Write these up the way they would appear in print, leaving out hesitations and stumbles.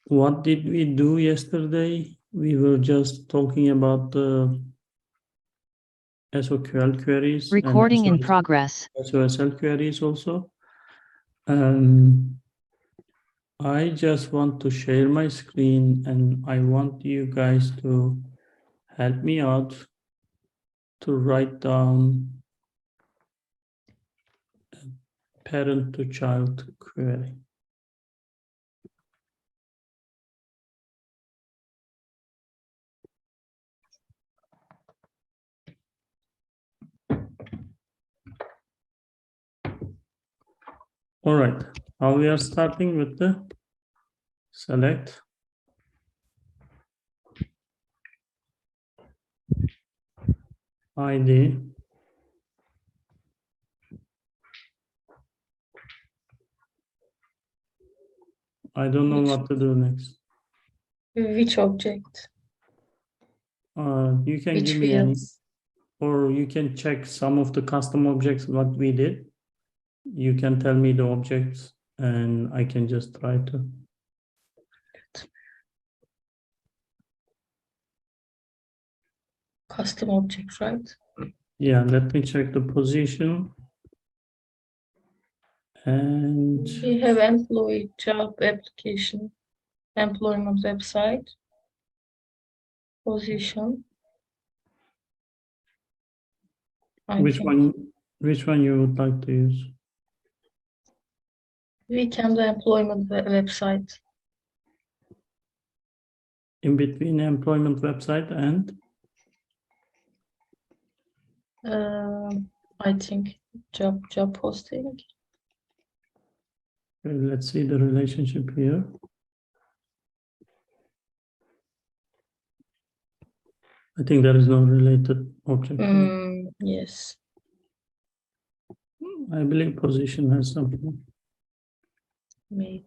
What did we do yesterday? We were just talking about the SOQL queries. Recording in and progress. SOSL queries also. I just want to share my screen and I want you guys to help me out to write down a parent to child query. All right, now we are starting with the select ID. I don't know what to do next. Which object? You can Which give me any, fields? or you can check some of the custom objects what we did. You can tell me the objects and I can just try to. Custom object, right? Yeah, let me check the position. And We have employee job application, employment website, position. which one you would like to use? We can do employment website. In between employment website and I think job posting. okay, let's see the relationship here. I think there is no related object. Yes. I believe position has something. Maybe.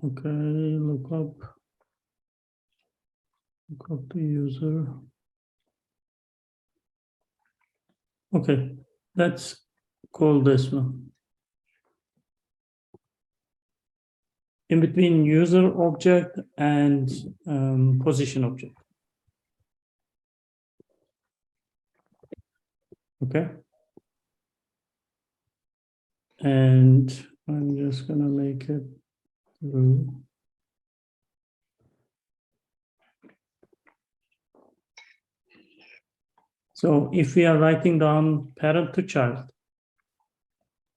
Okay, look up the user. Okay, let's call this one. In between user object and position object. Okay. And I'm just gonna make it blue. So if we are writing down parent to child,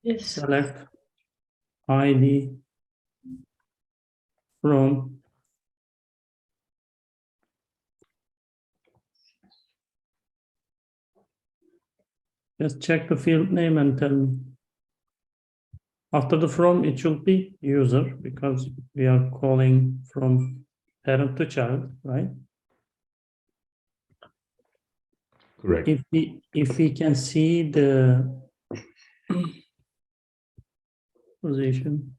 Yes. select ID from just check the field name and tell me. After the from, it should be user because we are calling from parent to child, right? Correct. If we can see the position.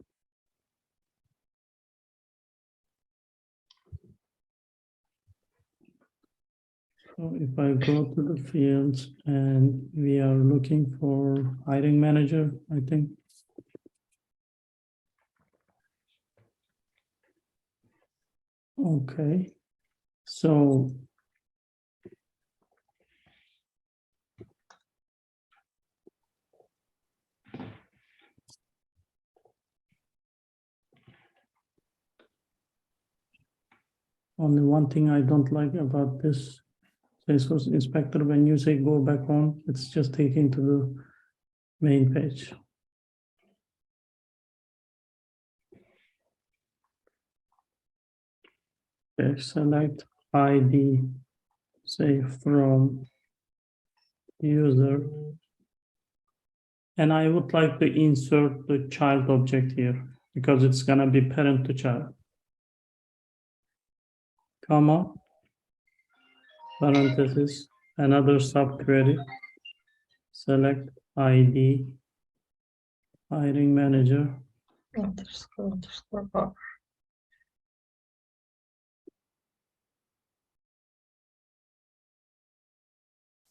So if I go to the fields and we are looking for hiring manager, I think. Okay, so only one thing I don't like about this Salesforce inspector, when you say go back home, it's just taking to the main page. Okay, select ID, say from user. And I would like to insert the child object here because it's gonna be parent to child. Comma, parenthesis, another subquery, select ID, hiring manager. Underscore.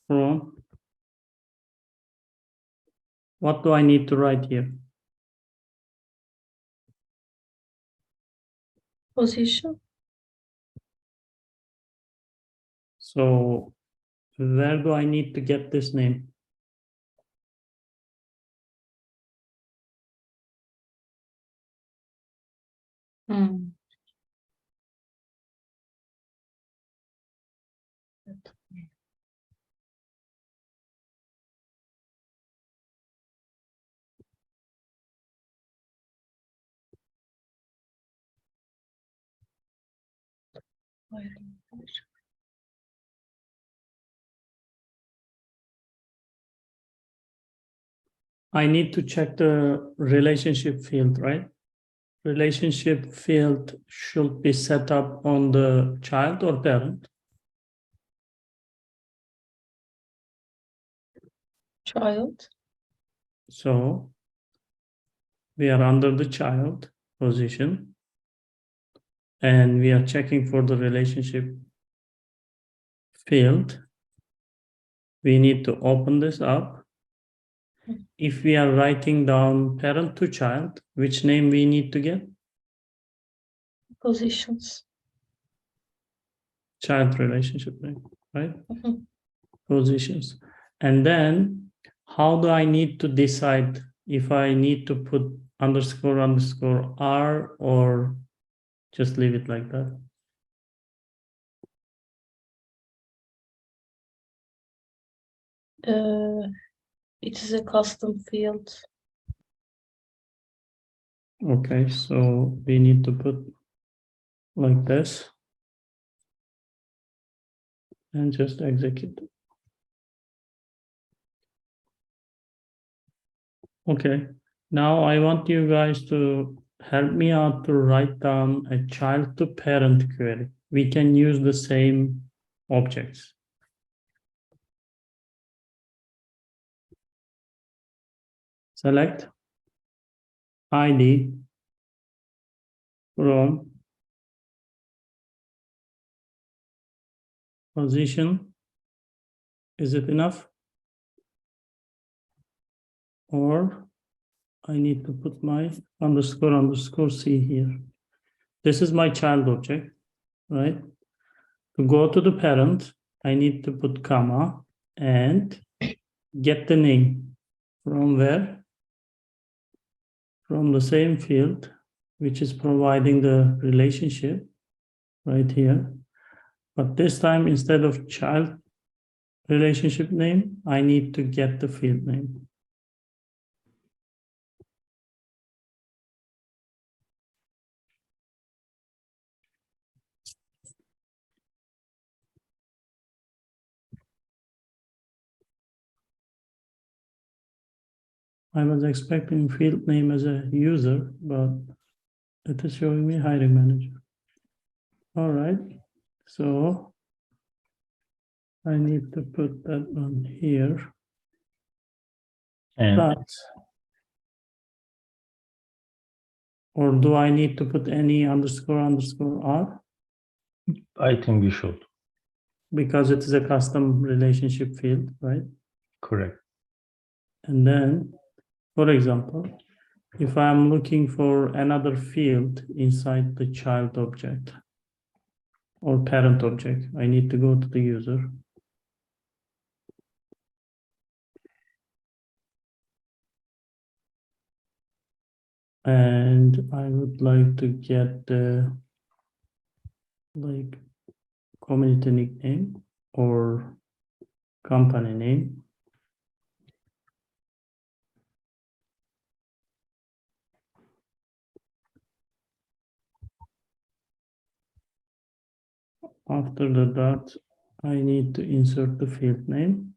from. What do I need to write here? Position. So where do I need to get this name? Hmm. I need to check the relationship field, right? Relationship field should be set up on the child or parent. Child. So we are under the child position and we are checking for the relationship field. We need to open this up. If we are writing down parent to child, which name we need to get? Positions. Child relationship name, right? Mhm. Positions. And then how do I need to decide if I need to put underscore R or just leave it like that? It is a custom field. Okay, so we need to put like this and just execute. Okay, now I want you guys to help me out to write down a child to parent query. We can use the same objects. Select ID from position. Is it enough? Or I need to put my underscore C here. This is my child object, right? To go to the parent, I need to put comma and get the name. From where? From the same field, which is providing the relationship right here. But this time, instead of child relationship name, I need to get the field name. I was expecting field name as a user, but it is showing me hiring manager. All right, so I need to put that on here. And But, or do I need to put any underscore R? I think you should. Because it is a custom relationship field, right? Correct. And then, for example, if I'm looking for another field inside the child object or parent object, I need to go to the user. And I would like to get the like community nickname or company name. After the dot, I need to insert the field name.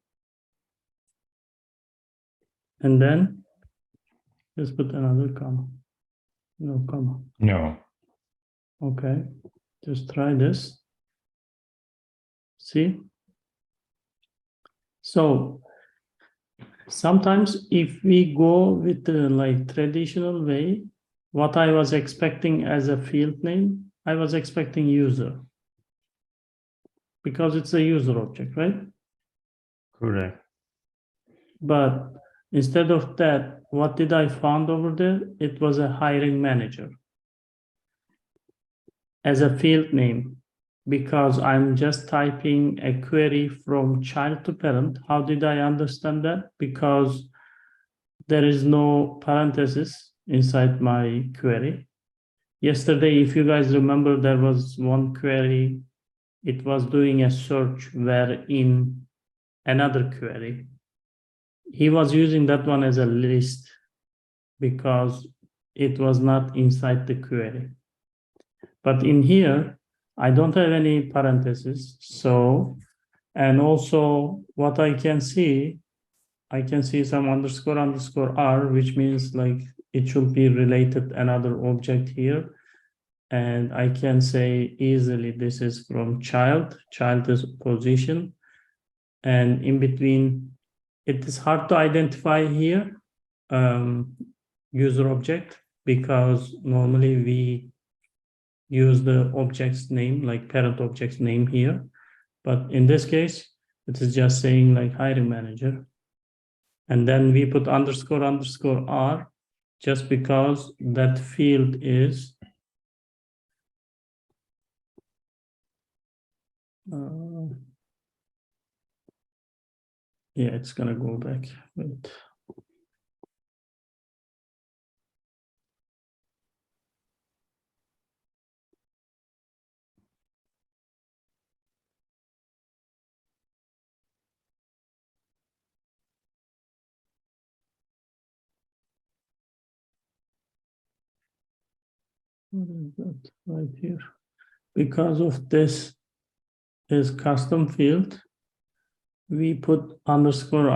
And then just put another comma. No comma. No. Okay, just try this. See? So sometimes if we go with the like traditional way, what I was expecting as a field name, I was expecting user. Because it's a user object, right? Correct. But instead of that, what did I find over there? It was a hiring manager as a field name, because I'm just typing a query from child to parent. How did I understand that? Because there is no parenthesis inside my query. Yesterday, if you guys remember, there was one query. It was doing a search where in another query, he was using that one as a list because it was not inside the query. But in here, I don't have any parentheses. So, and also what I can see some underscore R, which means like it should be related another object here. And I can say easily this is from child is position. And in between, it is hard to identify here user object, because normally we use the object's name, like parent object's name here. But in this case, it is just saying like hiring manager. And then we put underscore R just because that field is yeah, it's gonna go back. Wait. What is that right here? Because of this is custom field, we put underscore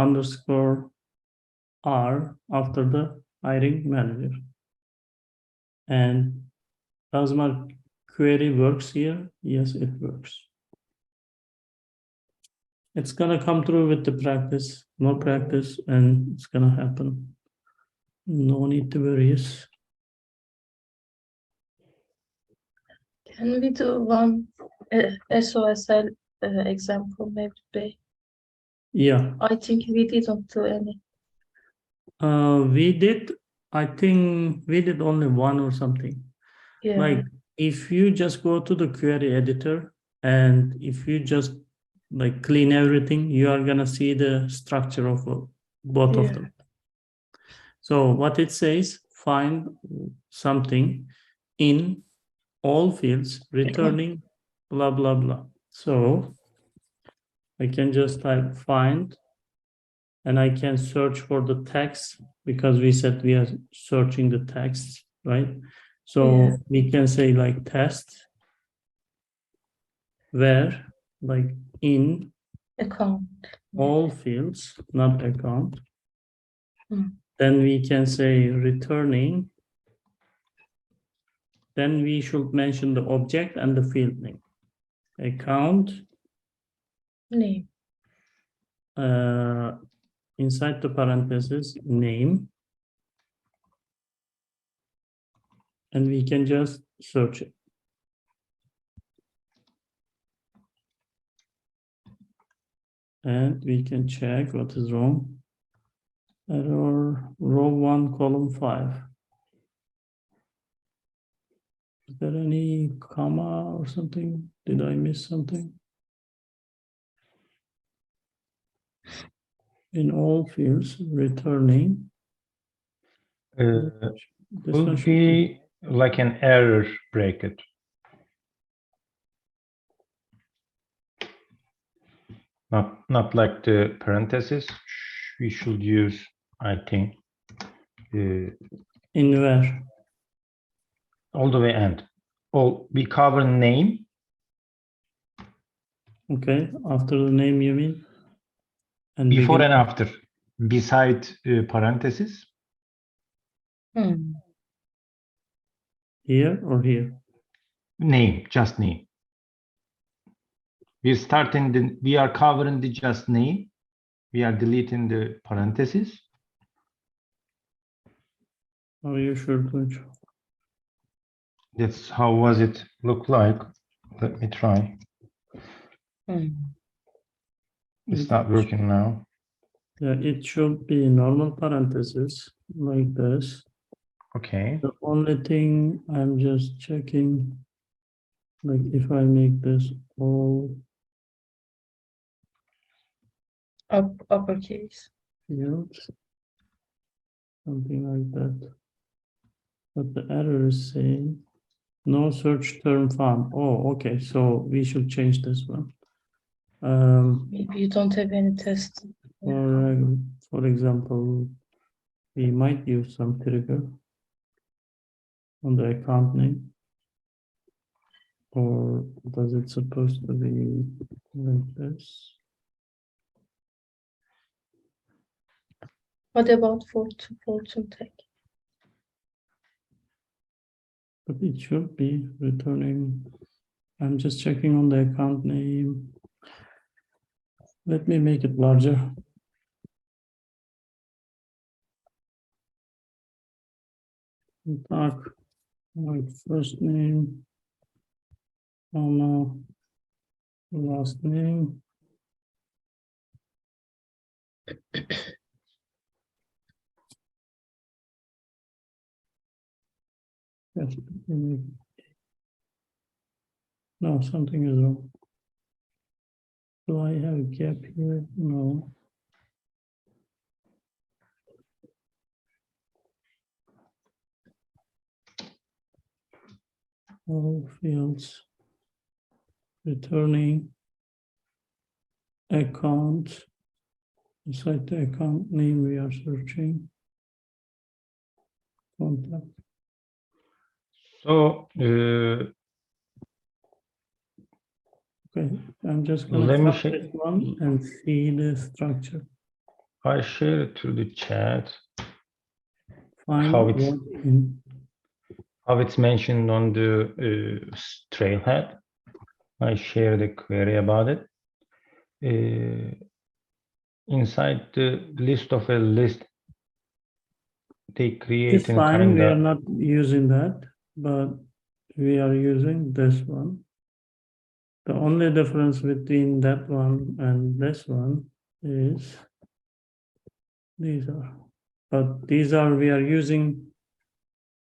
R after the hiring manager. And does my query works here? Yes, it works. It's gonna come through with the practice, more practice, and it's gonna happen. No need to worry. Can we do one SOSL example, maybe? Yeah, I think we didn't do any. I think we did only one or something. Yeah. Like if you just go to the query editor and if you just like clean everything, you are gonna see the structure of both of them. So what it says, find something in all fields, returning blah, blah, blah. So I can just type find, and I can search for the text because we said we are searching the text, right? So we can say like test where, like in Account. all fields, not account. Hmm. Then we can say returning. Then we should mention the object and the field name. Account, Name. inside the parentheses, name. And we can just search it. And we can check what is wrong. Error row 1, column 5. Is there any comma or something? Did I miss something? In all fields, returning. This one Would should be be like an error bracket. Not like the parentheses. We should use, I think, in where? all the way end. We cover name. Okay, after the name you mean? And Before begin. and after, beside parentheses. Hmm. Here or here? Name, just name. We are covering the just name. We are deleting the parentheses. Are you sure, Tunç? That's how was it look like. Let me try. Hmm. It's not working now. Yeah, it should be normal parentheses like this. Okay. The only thing I'm just checking, like if I make this all Uppercase. fields, something like that. But the error is saying no search term found. Oh, okay. So we should change this one. Maybe you don't have any test. For example, we might use some trigger on the account name. Or does it supposed to be like this? What about fortune tag? But it should be returning. I'm just checking on the account name. Let me make it larger. Tag, like first name, comma, last name. Yes, let me make it. No, something is wrong. Do I have a gap here? No. All fields. Returning account. Inside the account name we are searching. Contact. So Okay, I'm just Let gonna me cut check. this one and see the structure. I share it to the chat. Find How it's- what in. How it's mentioned on the Trailhead. I share the query about it. Inside the list of a list, they create It's a fine, kind we are of not using that, but we are using this one. The only difference between that one and this one is these are. But these are, we are using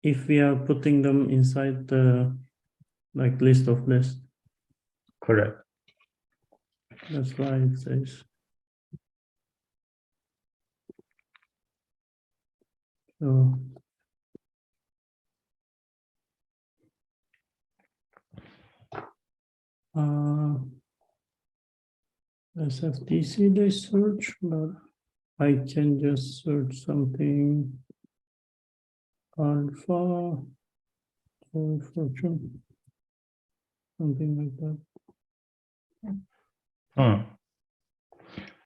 if we are putting them inside the like list of lists. correct. That's why it says. So. SFTC they search, but I can just search something alpha or fortune, something like that.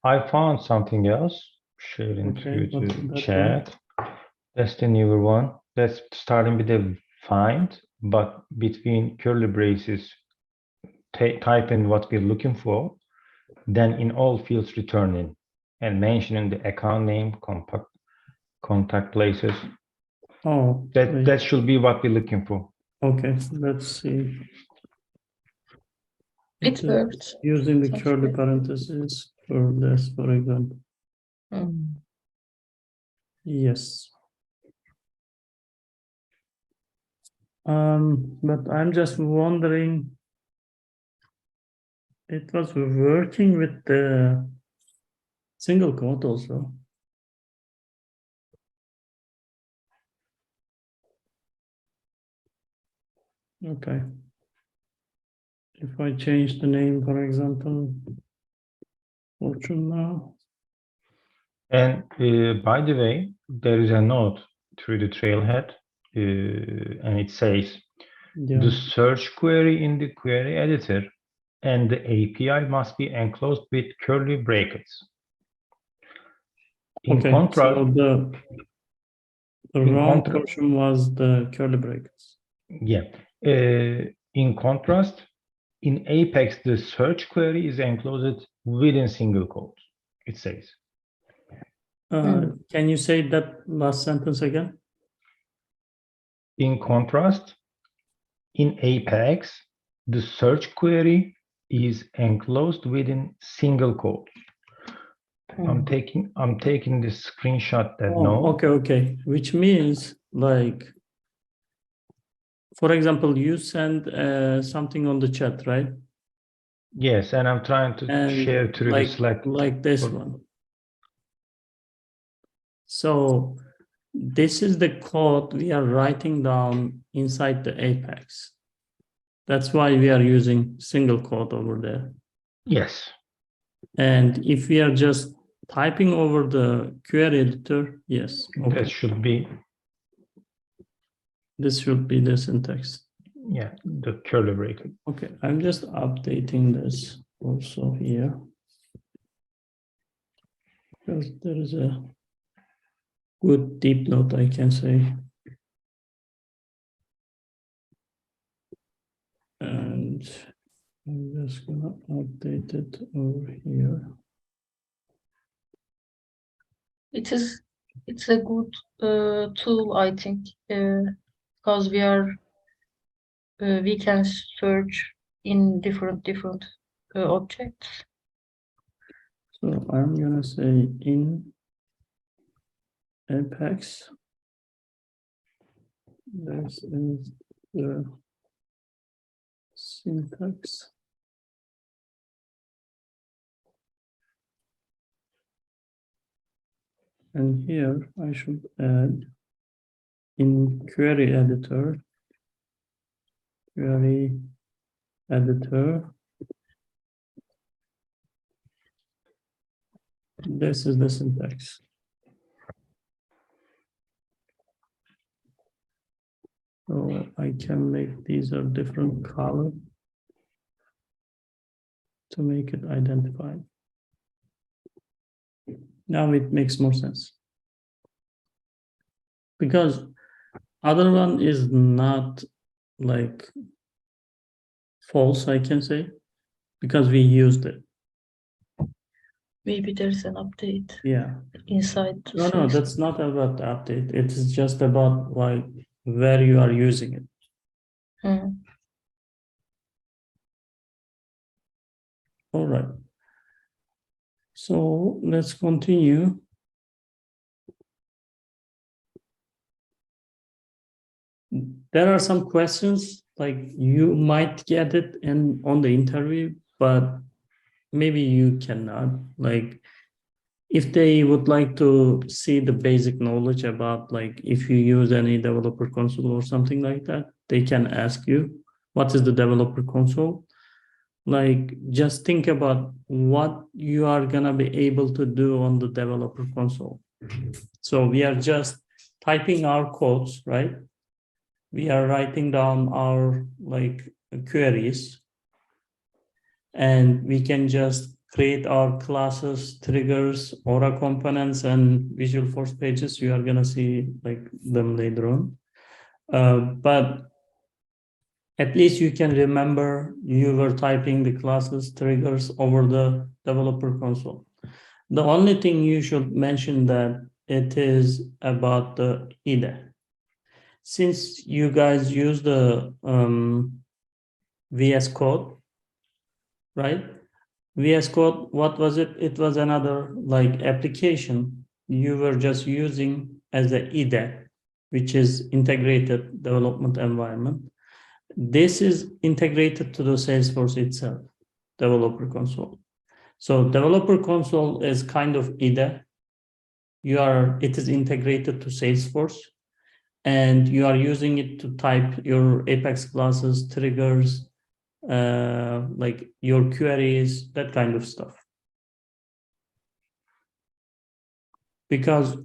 I found something else. Sharing Okay, to what's the that chat. That's the newer one. That's starting with a find, but between curly braces, type in what we're looking for, then in all fields return in, and mentioning the account name, contact places. Oh, That should be what we're looking for. okay, let's see. It worked. Using the Sounds curly good. parentheses for this, for example. Mm. Yes. But I'm just wondering, it was working with the single quote also. Okay. If I change the name, for example, fortune now. And by the way, there is a note through the Trailhead, and it says, Yeah. the search query in the query editor and the API must be enclosed with curly brackets. In Okay, contrast, so the in wrong contra- portion was the curly brackets. yeah. In contrast, in Apex, the search query is enclosed within single quotes, it says. Can you say that last sentence again? In contrast, in Apex, the search query is enclosed within single quotes. I'm taking this screenshot that Oh, no. okay. Which means like, for example, you send something on the chat, right? Yes, and I'm trying to And share through the Slack. like this for- one. So this is the code we are writing down inside the Apex. That's why we are using single quote over there. Yes. And if we are just typing over the query editor, yes, okay. That should be, This should be the syntax. yeah, the curly bracket. Okay, I'm just updating this also here. Because there is a good deep note, I can say. And I'm just gonna update it over here. It's a good tool, I think, because we can search in different objects. So I'm gonna say in Apex, this is the syntax. And here I should add in query editor, this is the syntax. So I can make these a different color to make it identified. Now it makes more sense. Because other one is not like false, I can say, because we used it. Maybe there's an update Yeah. inside. the No, system. that's not about the update. It is just about like where you are using it. Hmm. All right. So let's continue. There are some questions like you might get it in on the interview, but maybe you cannot. Like if they would like to see the basic knowledge about like if you use any developer console or something like that, they can ask you, what is the developer console? Like just think about what you are gonna be able to do on the developer console. So we are just typing our codes, right? We are writing down our like queries, and we can just create our classes, triggers, Aura components, and Visualforce pages. You are gonna see like them later on. But at least you can remember you were typing the classes, triggers over the developer console. The only thing you should mention that it is about the IDE. Since you guys use the VS Code, right? VS Code, what was it? It was another like application you were just using as the IDE, which is integrated development environment. This is integrated to the Salesforce itself, developer console. So developer console is kind of IDE. It is integrated to Salesforce, and you are using it to type your Apex classes, triggers, like your queries, that kind of stuff. Because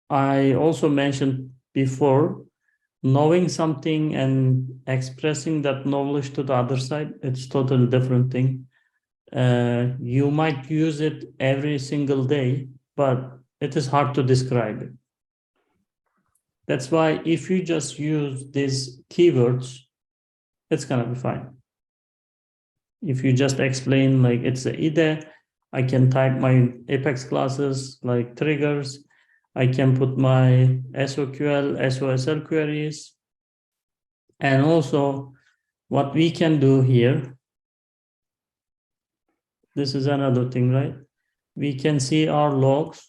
I also mentioned before, knowing something and expressing that knowledge to the other side, it's totally different thing. You might use it every single day, but it is hard to describe it. That's why if you just use these keywords, it's gonna be fine. If you just explain like it's a IDE, I can type my Apex classes like triggers, I can put my SOQL, SOSL queries, and also what we can do here, this is another thing, right? we can see our logs.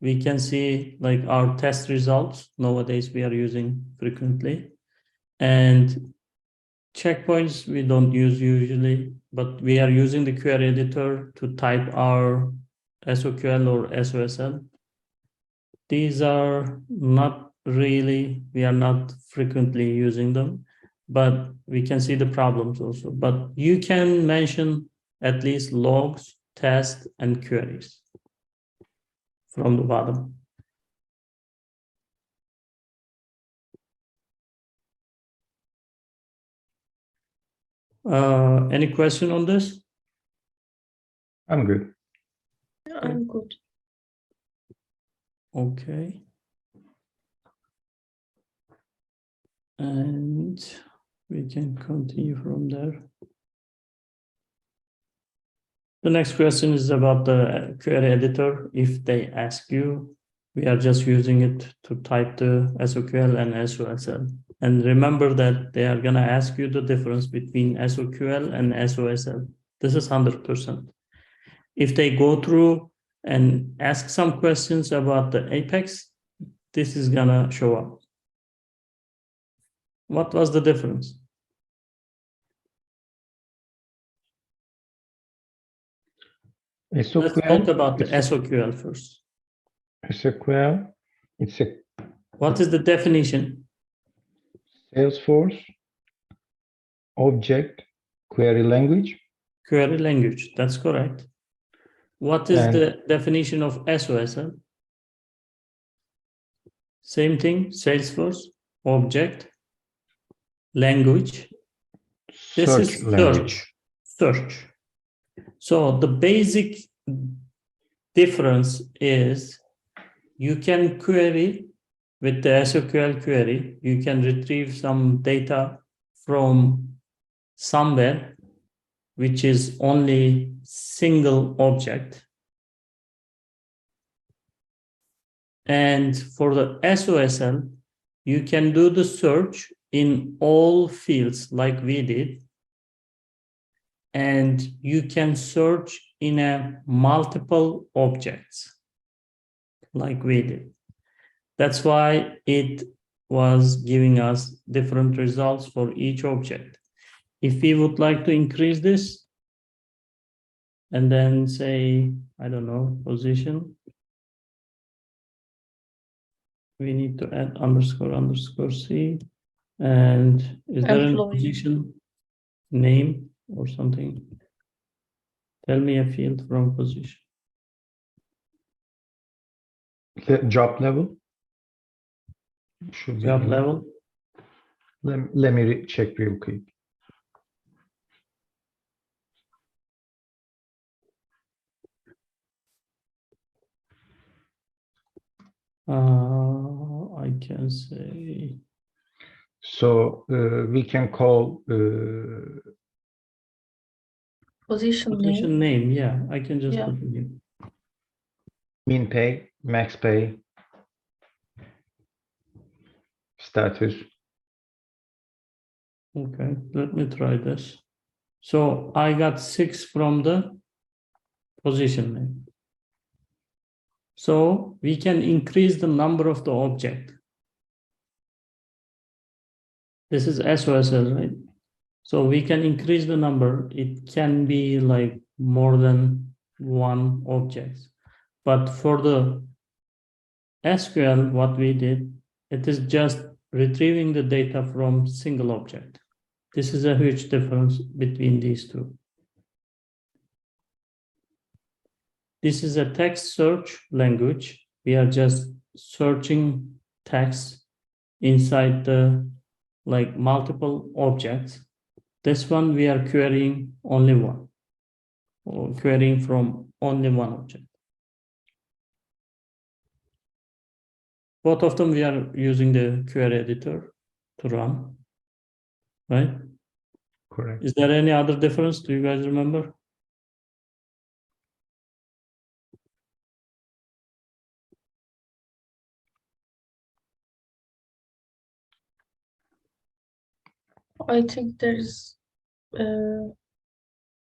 We can see like our test results. Nowadays we are using frequently. And checkpoints we don't use usually, but we are using the query editor to type our SOQL or SOSL. These are not really, we are not frequently using them, but we can see the problems also. But you can mention at least logs, tests, and queries from the bottom. Any question on this? I'm good. I'm good. Okay. And we can continue from there. The next question is about the query editor. If they ask you, we are just using it to type the SOQL and SOSL. And remember that they are going to ask you the difference between SOQL and SOSL. This is 100%. If they go through and ask some questions about the Apex, this is going to show up. What was the difference? Let's talk about the SOQL first. SOQL, it's a What is the definition? Salesforce object query language. Query language, that's correct. What is the definition of SOSL? Same thing, Salesforce, object, language. This is language. search. So the basic difference is you can query with the SOQL query, you can retrieve some data from somewhere, which is only single object. And for the SOSL, you can do the search in all fields like we did. And you can search in a multiple objects like we did. That's why it was giving us different results for each object. If we would like to increase this and then say, I don't know, position, we need to add __C. And is there a Employee. position name or something? Tell me a field from position. The job level. Should be Job in. level. Let me check real quick. I can say. Position So we can call Position name, yeah, I can just Yeah. put it in. min pay, max pay, status. Okay, let me try this. So I got 6 from the position name. So we can increase the number of the object. This is SOSL, right? So we can increase the number. It can be like more than one object. But for the SQL, what we did, it is just retrieving the data from single object. This is a huge difference between these two. This is a text search language. We are just searching text inside the like multiple objects. This one we are querying only one, or querying from only one object. Both of them we are using the query editor to run, right? Correct. Is there any other difference? Do you guys remember? I think there's a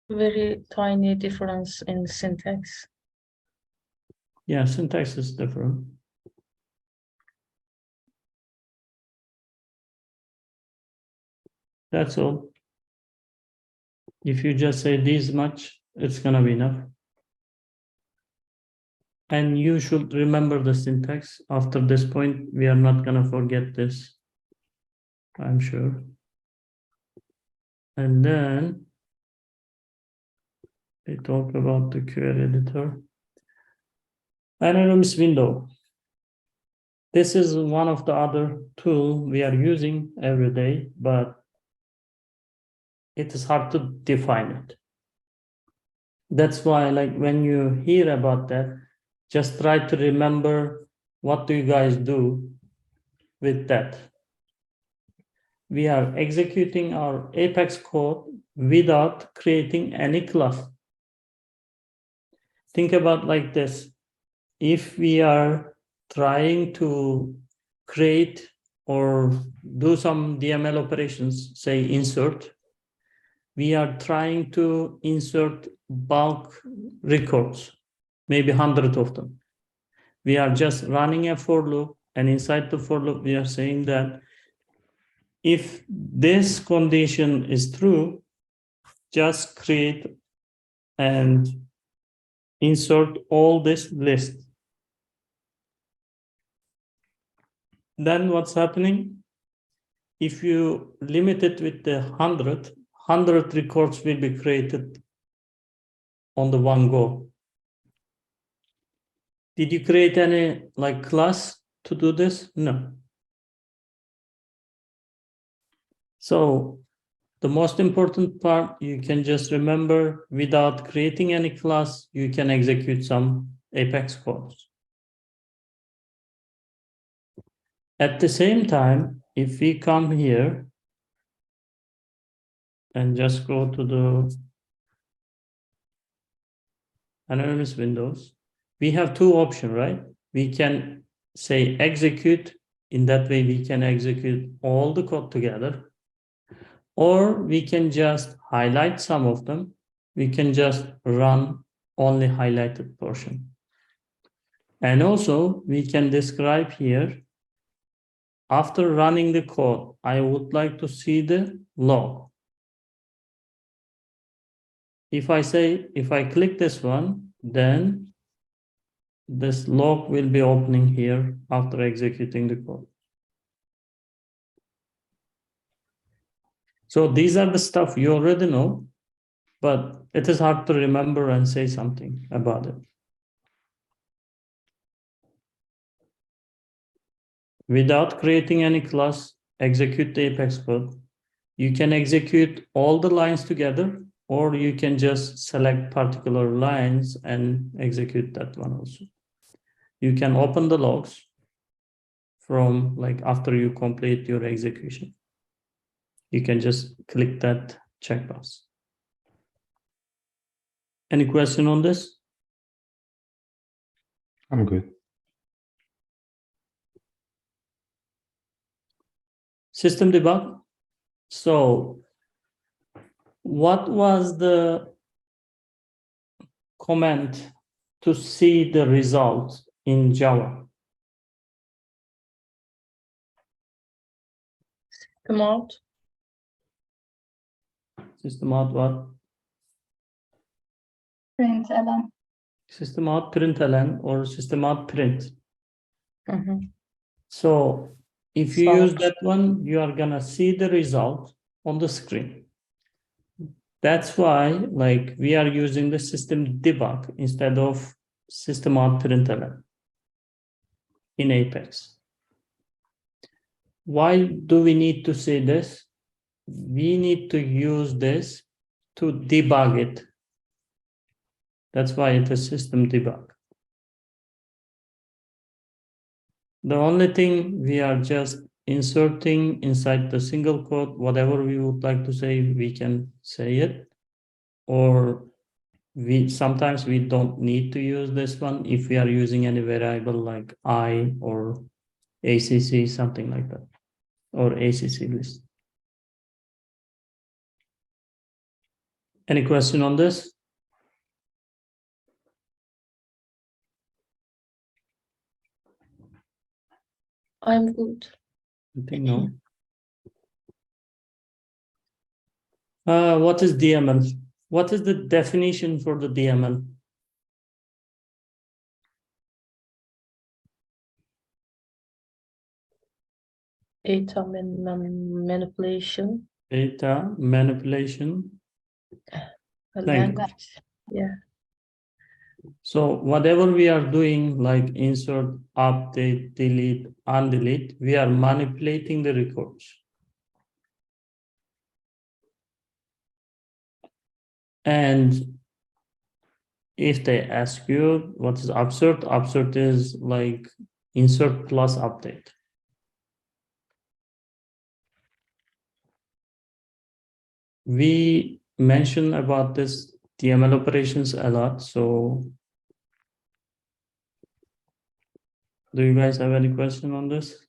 very tiny difference in syntax. Yeah, syntax is different. That's all. If you just say this much, it's gonna be enough. And you should remember the syntax. After this point, we are not gonna forget this, I'm sure. And then we talk about the query editor. Anonymous window. This is one of the other tool we are using every day, but it is hard to define it. That's why, like, when you hear about that, just try to remember what do you guys do with that. We are executing our Apex code without creating any class. Think about like this. If we are trying to create or do some DML operations, say insert, we are trying to insert bulk records, maybe 100 of them. We are just running a for loop, and inside the for loop, we are saying that if this condition is true, just create and insert all this list. Then what's happening? If you limit it with the 100 records will be created on the one go. Did you create any like class to do this? No. So the most important part, you can just remember, without creating any class, you can execute some Apex codes. At the same time, if we come here and just go to the anonymous windows, we have two options, right? We can say execute. In that way, we can execute all the code together. Or we can just highlight some of them. We can just run only highlighted portion. And also, we can describe here, after running the code, I would like to see the log. If I click this one, then this log will be opening here after executing the code. So these are the stuff you already know, but it is hard to remember and say something about it. Without creating any class, execute the Apex code. You can execute all the lines together, or you can just select particular lines and execute that one also. You can open the logs from like after you complete your execution. You can just click that checkbox. Any question on this? I'm good. System debug. So what was the command to see the result in Java? Come out. System out what? Println. System out println or system out print. Mhm. So if you So- use that one, you are gonna see the result on the screen. That's why, like, we are using the system debug instead of system out println in Apex. Why do we need to say this? We need to use this to debug it. That's why it is system debug. The only thing we are just inserting inside the single quote, whatever we would like to say, we can say it. Or sometimes we don't need to use this one if we are using any variable like I or ACC, something like that, or ACC list. Any question on this? I'm good. I think no. What is DML? What is the definition for the DML? Data manipulation. Data manipulation language. Yeah. So whatever we are doing, like insert, update, delete, undelete, we are manipulating the records. And if they ask you what is upsert is like insert plus update. We mentioned about this DML operations a lot. So do you guys have any question on this?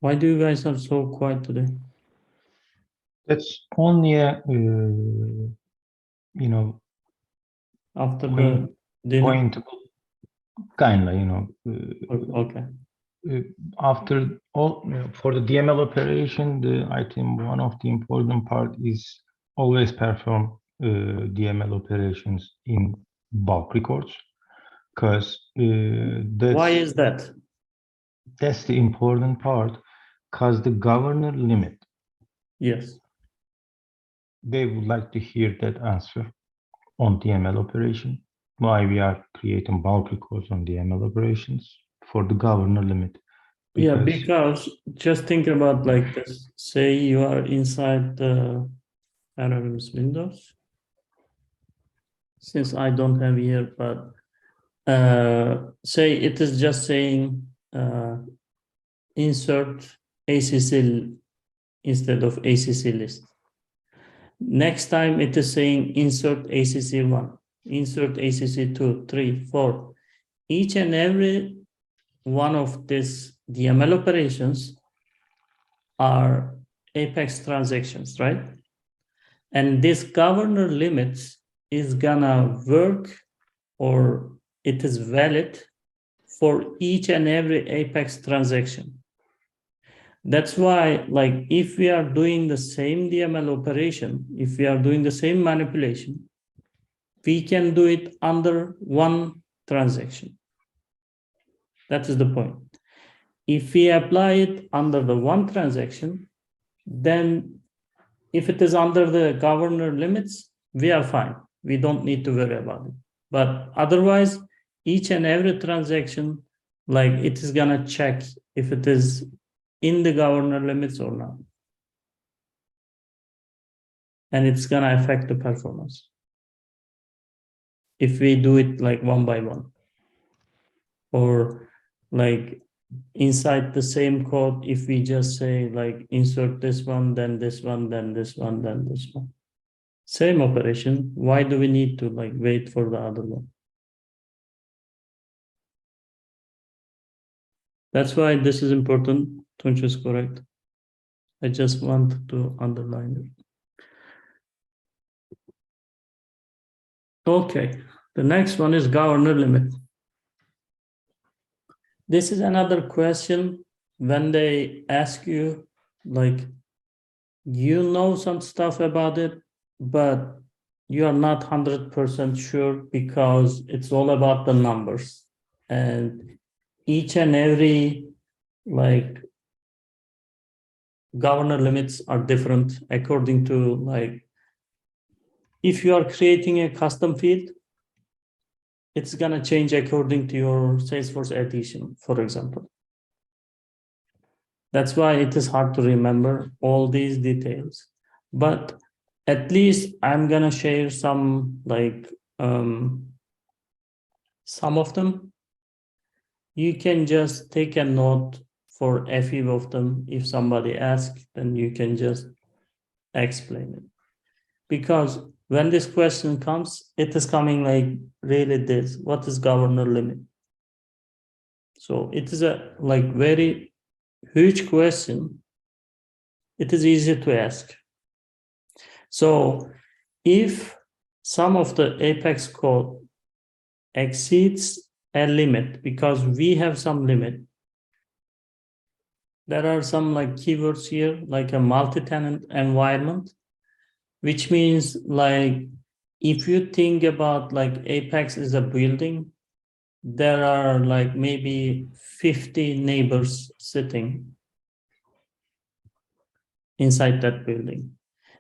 Why do you guys are so quiet today? That's only a, After Going- the dinner? point, kinda, Okay. after all, for the DML operation, I think one of the important part is always perform DML operations in bulk records, because Why is that? that's the important part, because the governor limit, Yes. they would like to hear that answer on DML operation. Why we are creating bulk records on DML operations for the governor limit. Yeah, because just think about like this. Say you are inside the LLM's Windows. Since I don't have here, but say it is just saying insert ACC instead of ACC list. Next time it is saying insert ACC1, insert ACC2, 3, 4. Each and every one of these DML operations are Apex transactions, right? And this governor limits is gonna work, or it is valid for each and every Apex transaction. That's why, like, if we are doing the same DML operation, if we are doing the same manipulation, we can do it under one transaction. That is the point. If we apply it under the one transaction, then if it is under the governor limits, we are fine. We don't need to worry about it. But otherwise, each and every transaction, like it is gonna check if it is in the governor limits or not. And it's gonna affect the performance if we do it like one by one, or like inside the same code, if we just say like insert this one, then this one, then this one, then this one. Same operation. Why do we need to like wait for the other one? That's why this is important. Tunç is correct. I just want to underline it. Okay, the next one is governor limit. This is another question when they ask you, like, you know some stuff about it, but you are not 100% sure because it's all about the numbers. And each and every, like, governor limits are different according to, like, if you are creating a custom field, it's gonna change according to your Salesforce edition, for example. That's why it is hard to remember all these details. But at least I'm gonna share some, like, some of them. You can just take a note for a few of them. If somebody asks, then you can just explain it. Because when this question comes, it is coming like really this, what is governor limit? So it is a like very huge question. It is easy to ask. So if some of the Apex code exceeds a limit, because we have some limit, there are some like keywords here, like a multi-tenant environment, which means like if you think about like Apex is a building, there are like maybe 50 neighbors sitting inside that building.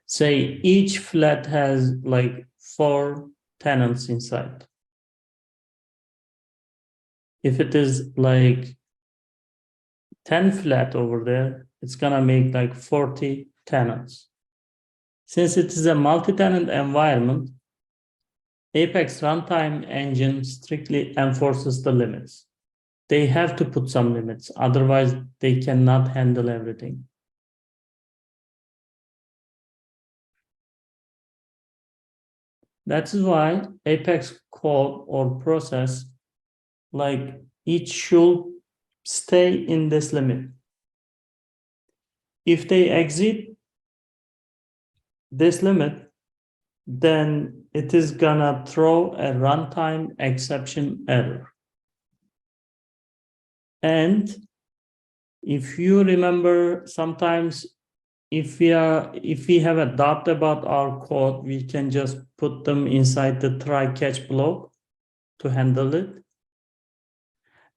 Say each flat has like 4 tenants inside. If it is like 10 flat over there, it's gonna make like 40 tenants. Since it is a multi-tenant environment, Apex runtime engine strictly enforces the limits. They have to put some limits, otherwise they cannot handle everything. That's why Apex code or process, like it should stay in this limit. If they exceed this limit, then it is gonna throw a runtime exception error. And if you remember, sometimes if we have a doubt about our code, we can just put them inside the try catch block to handle it.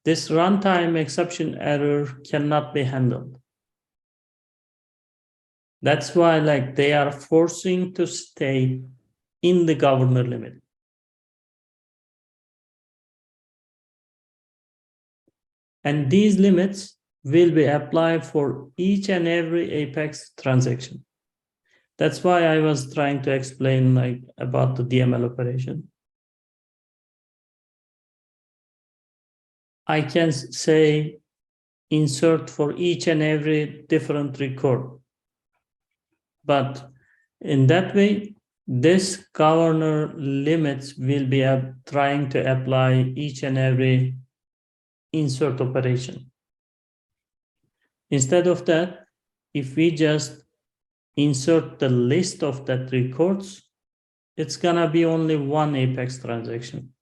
This runtime exception error cannot be handled. That's why like they are forcing to stay in the governor limit. And these limits will be applied for each and every Apex transaction. That's why I was trying to explain like about the DML operation. I can say insert for each and every different record. But in that way, this governor limits will be trying to apply each and every insert operation. Instead of that, if we just insert the list of that records, it's gonna be only one Apex transaction.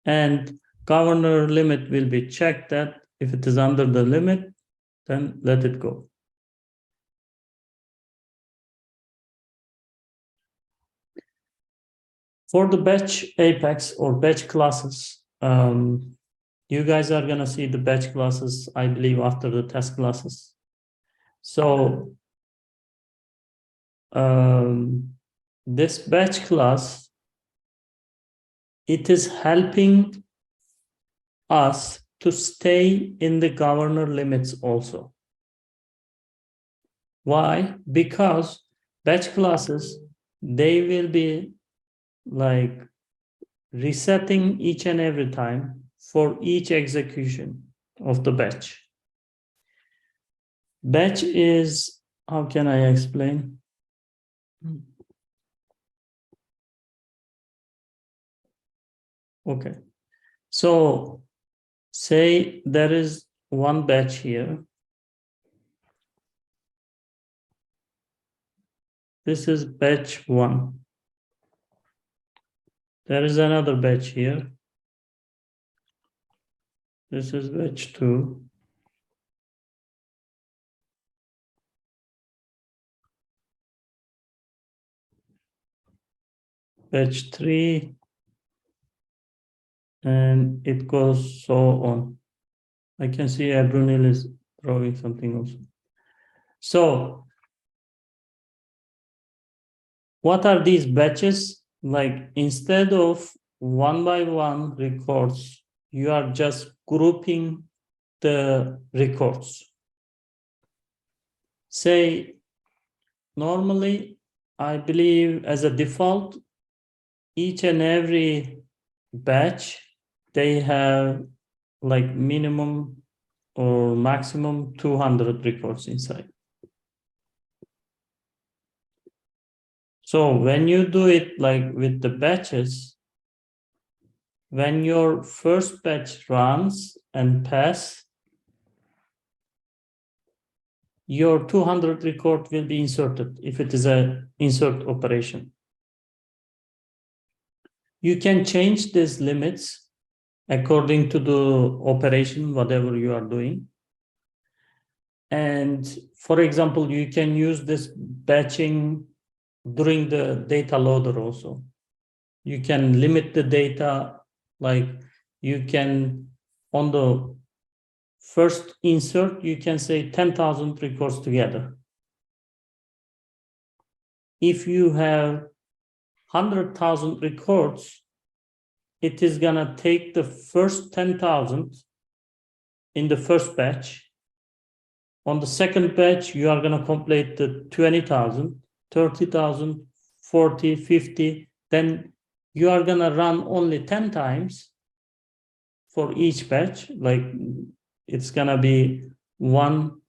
And governor limit will be checked that if it is under the limit, then let it go. For the batch Apex or batch classes, you guys are gonna see the batch classes, I believe, after the test classes. So this batch class, it is helping us to stay in the governor limits also. Why? Because batch classes, they will be like resetting each and every time for each execution of the batch. Batch is, how can I explain? Okay, so say there is one batch here. This is batch 1. There is another batch here. This is batch 2. Batch 3. And it goes so on. I can see Abrunil is drawing something also. So what are these batches? Like instead of one by one records, you are just grouping the records. Say, normally, I believe as a default, each and every batch, they have like minimum or maximum 200 records inside. So when you do it like with the batches, when your first batch runs and pass, your 200 record will be inserted if it is a insert operation. You can change these limits according to the operation, whatever you are doing. And for example, you can use this batching during the data loader also. You can limit the data, like you can, on the first insert, you can say 10,000 records together. If you have 100,000 records, it is gonna take the first 10,000 in the first batch. On the second batch, you are gonna complete the 20,000, 30,000, 40, 50, then you are gonna run only 10 times for each batch, like it's gonna be one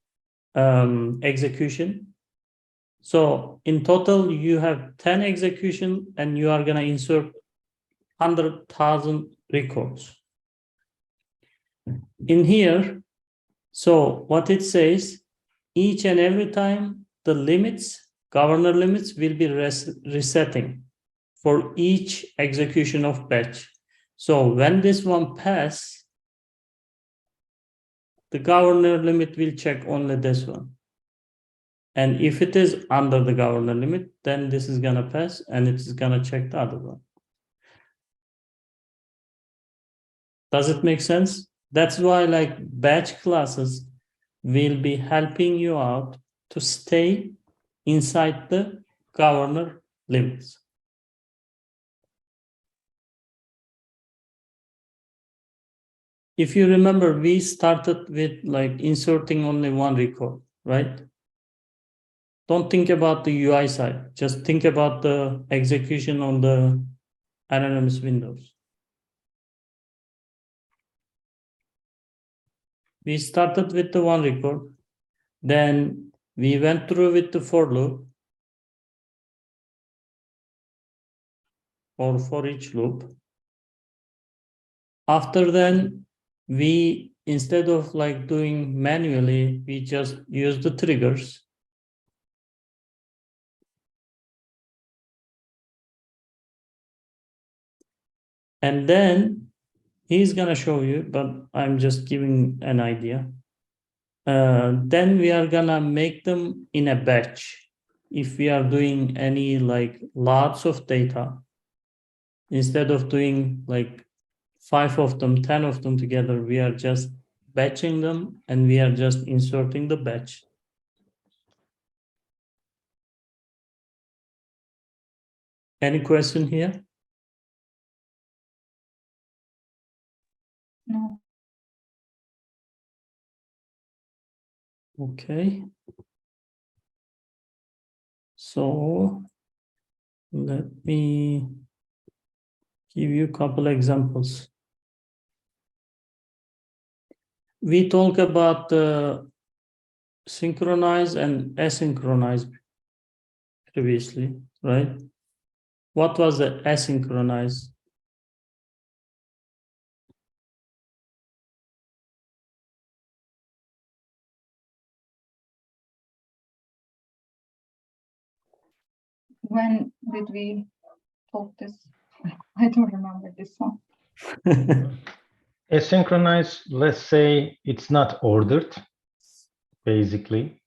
execution. So in total, you have 10 execution and you are gonna insert 100,000 records. In here, so what it says, each and every time the limits, governor limits will be resetting for each execution of batch. So when this one pass, the governor limit will check only this one. And if it is under the governor limit, then this is gonna pass and it is gonna check the other one. Does it make sense? That's why like batch classes will be helping you out to stay inside the governor limits. If you remember, we started with like inserting only one record, right? Don't think about the UI side. Just think about the execution on the anonymous windows. We started with the one record, then we went through with the for loop or for each loop. After then, we, instead of like doing manually, we just use the triggers. And then he's gonna show you, but I'm just giving an idea. Then we are gonna make them in a batch. If we are doing any like lots of data, instead of doing like 5 of them, 10 of them together, we are just batching them and we are just inserting the batch. Any question here? No. Okay. So let me give you a couple examples. We talk about synchronize and asynchronized previously, right? What was the asynchronized? When did we talk this? I don't remember this one. Asynchronous, let's say it's not ordered, basically.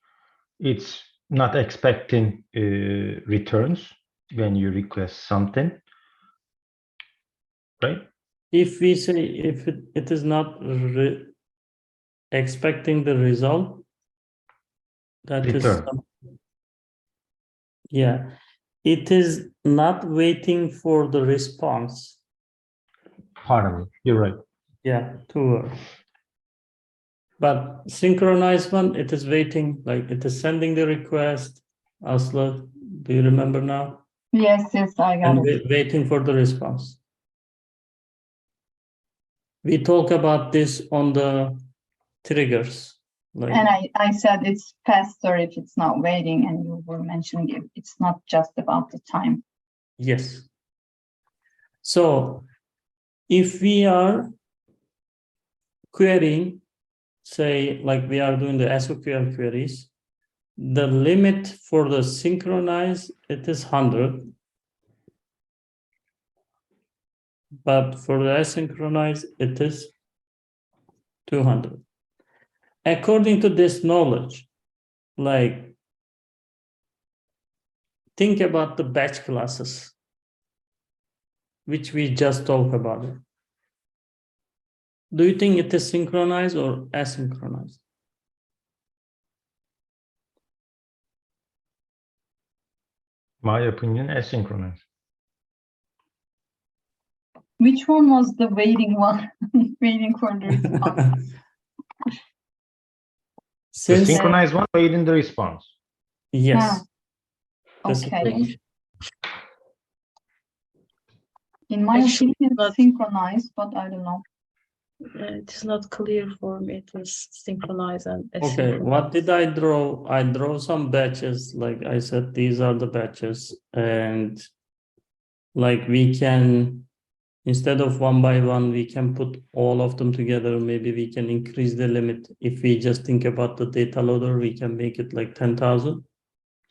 It's not expecting returns when you request something, right? If we say if it is not expecting the result, that is Return. yeah, it is not waiting for the response. Pardon me, you're right. Yeah, two words. But synchronized one, it is waiting, like it is sending the request. Asla, do you remember now? Yes, I got And it. waiting for the response. We talk about this on the triggers. Like, And I said it's faster if it's not waiting, and you were mentioning it's not just about the time. yes. So if we are querying, say like we are doing the SQL queries, the limit for the synchronize, it is 100. But for the asynchronous, it is 200. According to this knowledge, like, think about the batch classes, which we just talked about. Do you think it is synchronized or asynchronized? My opinion, asynchronous. Which one was the waiting one? Waiting for the response. The Since, synchronized one waiting the response. yes. the Okay. synchronized. In my Actually, opinion, not- it's synchronized, but I don't know. It is not clear for me. It is synchronized and Okay, asynchronous. what did I draw? I draw some batches, like I said, these are the batches, and like we can, instead of one by one, we can put all of them together. Maybe we can increase the limit. If we just think about the data loader, we can make it like 10,000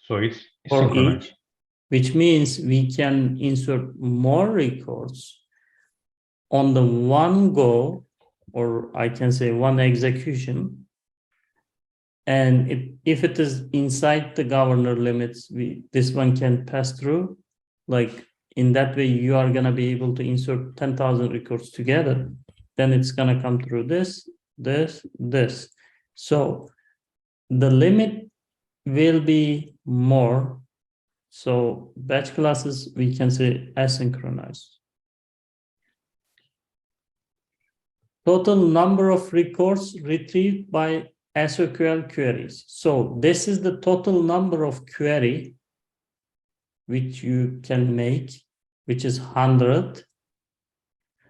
So it's for synchronized. each, which means we can insert more records on the one go, or I can say one execution. And if it is inside the governor limits, this one can pass through. Like, in that way, you are gonna be able to insert 10,000 records together. Then it's gonna come through this. So the limit will be more. So batch classes, we can say asynchronous. Total number of records retrieved by SQL queries. So this is the total number of query which you can make, which is 100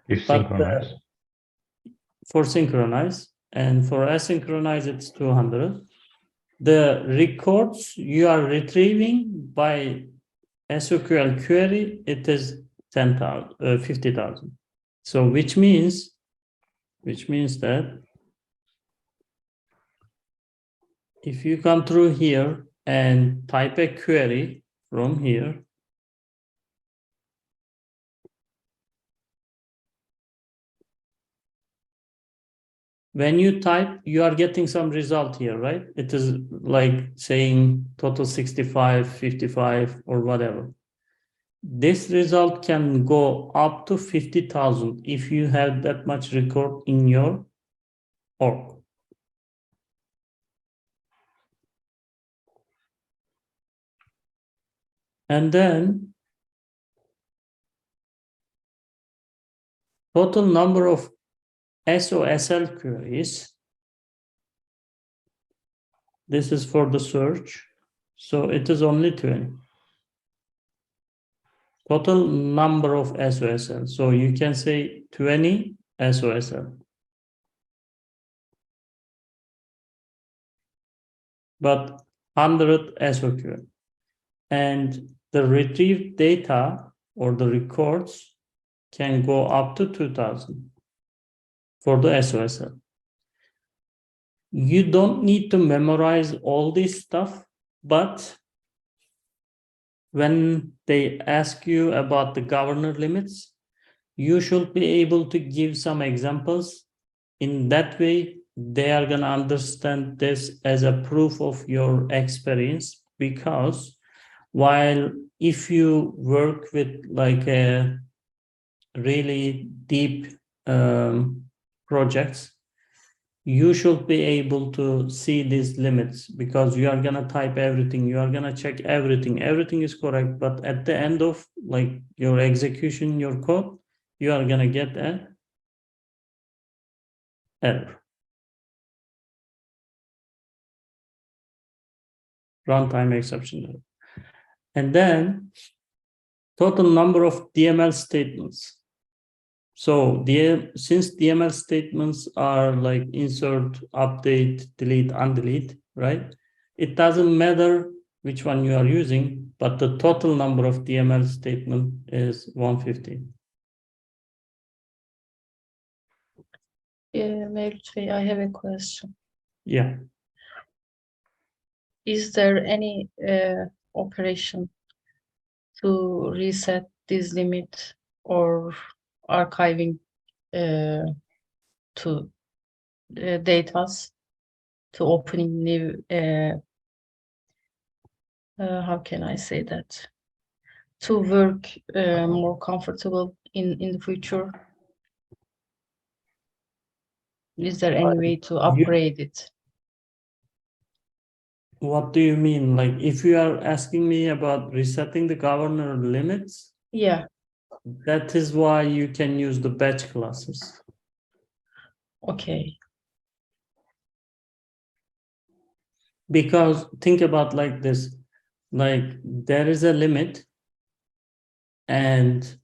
If But, synchronized. for synchronize, and for asynchronous, it's 200. The records you are retrieving by SQL query, it is 50,000. So which means that if you come through here and type a query from here, when you type, you are getting some result here, right? It is like saying total 65, 55, or whatever. This result can go up to 50,000 if you have that much record in your org. And then total number of SOSL queries. This is for the search. So it is only 20. Total number of SOSL. So you can say 20 SOSL. But 100 SOQL. And the retrieved data or the records can go up to 2000 for the SOSL. You don't need to memorize all this stuff, but when they ask you about the governor limits, you should be able to give some examples. In that way, they are going to understand this as a proof of your experience, because while if you work with like a really deep projects, you should be able to see these limits, because you are going to type everything, you are going to check everything is correct, but at the end of like your execution, your code, you are going to get an error. Runtime exception error. And then total number of DML statements. So since DML statements are like insert, update, delete, undelete, right? It doesn't matter which one you are using, but the total number of DML statement is 150. Mevlüt Bey, I have a question. Yeah. is there any operation to reset this limit or archiving to datas to opening new how can I say that, to work more comfortable in the future? Is there any way to upgrade it? What do you mean? Like, if you are asking me about resetting the governor limits, Yeah, that is why you can use the batch classes. okay. Because think about like this, like there is a limit, and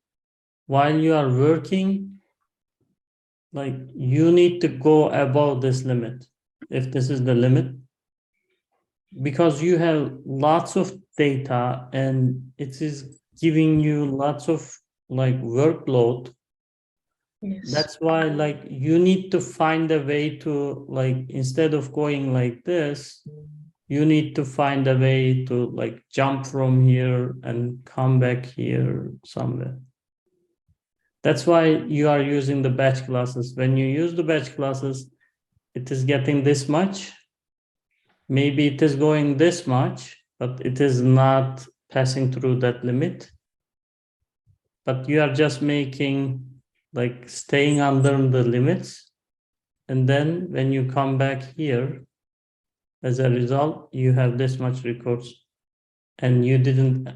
while you are working, like you need to go above this limit, if this is the limit, because you have lots of data and it is giving you lots of like workload. Yes. That's why like you need to find a way to, like, instead of going like this, you need to find a way to like jump from here and come back here somewhere. That's why you are using the batch classes. When you use the batch classes, it is getting this much. Maybe it is going this much, but it is not passing through that limit. But you are just making, like, staying under the limits. And then when you come back here, as a result, you have this much records, and you didn't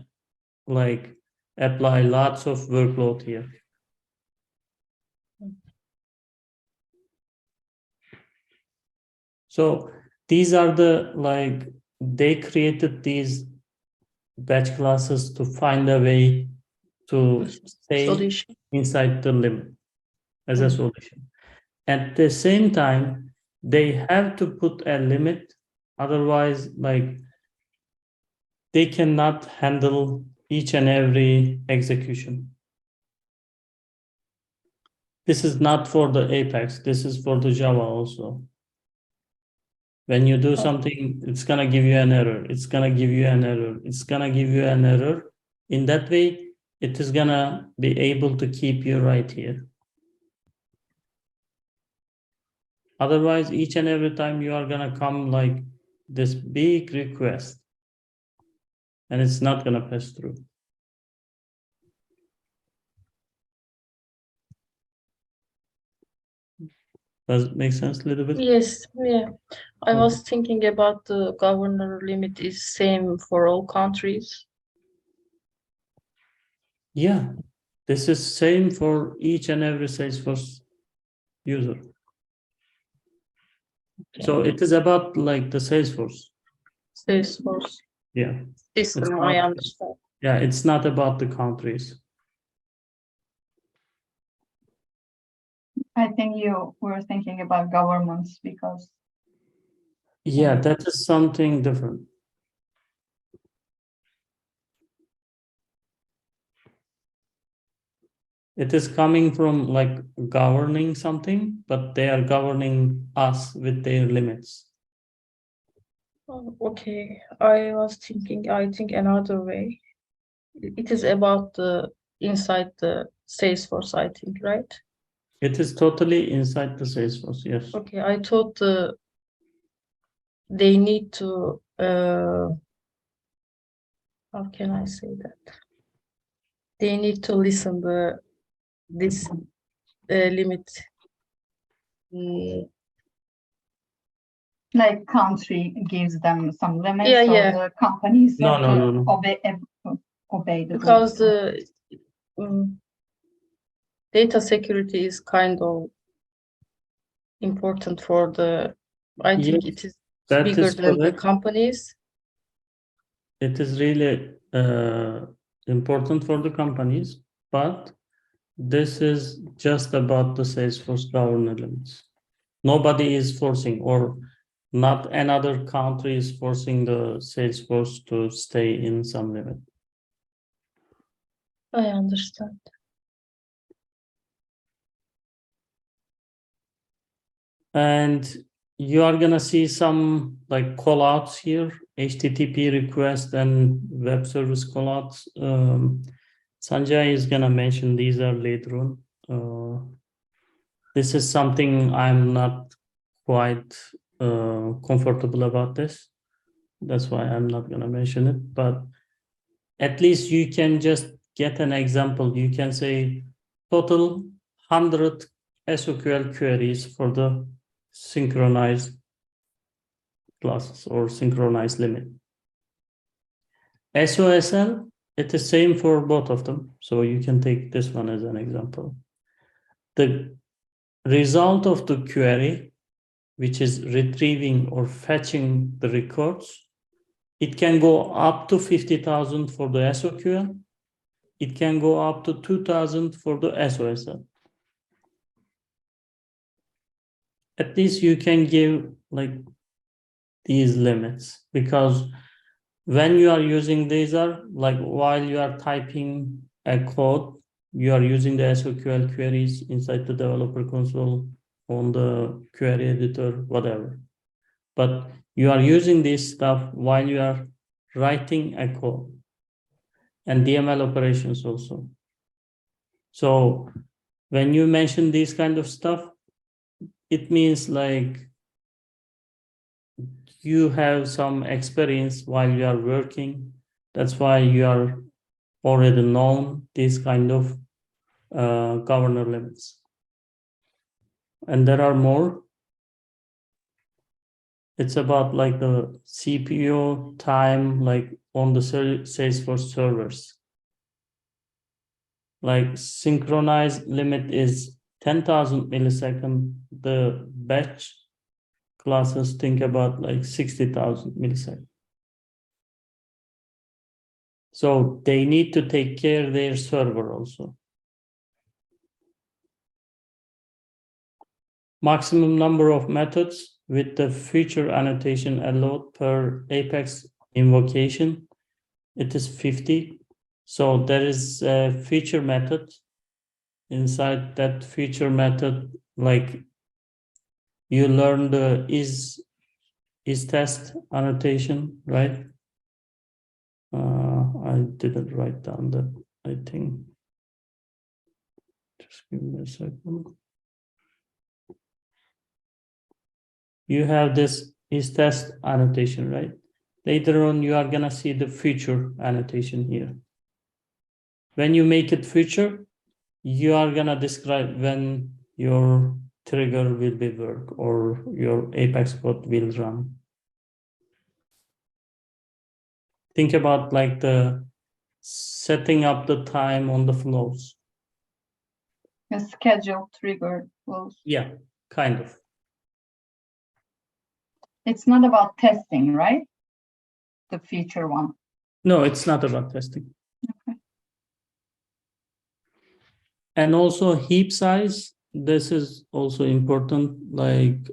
like apply lots of workload here. So these are the, like, they created these batch classes to find a way to stay Solution. inside the limit as a solution. At the same time, they have to put a limit, otherwise, like, they cannot handle each and every execution. This is not for the Apex, this is for the Java also. When you do something, it's gonna give you an error, it's gonna give you an error, it's gonna give you an error. In that way, it is gonna be able to keep you right here. Otherwise, each and every time you are gonna come like this big request, and it's not gonna pass through. Does it make sense a little bit? Yes, yeah. I was thinking about the governor limit is same for all countries. Yeah, this is same for each and every Salesforce user. So it is about like the Salesforce. Salesforce Yeah, system, It's I not- understand. yeah, it's not about the countries. I think you were thinking about governments because Yeah, that is something different. It is coming from like governing something, but they are governing us with their limits. Oh, okay, I was thinking, I think another way. It is about the inside the Salesforce, I think, right? It is totally inside the Salesforce, yes. Okay, I thought they need to how can I say that? They need to listen this limit. like country gives them some limits, Yeah, so yeah. the companies No, have no, to no, no. obey the Because rules. the data security is kind of important for the, I think Yes, it is that bigger is than the correct. companies. It is really important for the companies, but this is just about the Salesforce governor limits. Nobody is forcing, or not another country is forcing the Salesforce to stay in some limit. I understand. And you are gonna see some like callouts here, HTTP request and web service callouts. Sanjay is gonna mention these are later on. This is something I'm not quite comfortable about this. That's why I'm not gonna mention it, but at least you can just get an example. You can say total 100 SQL queries for the synchronized classes or synchronized limit. SOSL, it is same for both of them. So you can take this one as an example. The result of the query, which is retrieving or fetching the records, it can go up to 50,000 for the SOQL. It can go up to 2,000 for the SOSL. At least you can give like these limits, because when you are using these are like while you are typing a code, you are using the SOQL queries inside the developer console on the query editor, whatever. But you are using this stuff while you are writing a code and DML operations also. So when you mention these kind of stuff, it means like you have some experience while you are working. That's why you are already known these kind of governor limits. And there are more. It's about like the CPU time, like on the Salesforce servers. Like synchronized limit is 10,000 millisecond. The batch classes think about like 60,000 milliseconds. So they need to take care of their server also. Maximum number of methods with the feature annotation allowed per Apex invocation, it is 50. So there is a feature method. Inside that feature method, like you learn the is test annotation, right? I didn't write down that, I think. Just give me a second. You have this is test annotation, right? Later on, you are gonna see the feature annotation here. When you make it feature, you are gonna describe when your trigger will be work or your Apex code will run. Think about like the setting up the time on the flows. A schedule trigger flows. Yeah, kind of. It's not about testing, right? The feature one. No, it's not about testing. Okay. And also heap size, this is also important. Like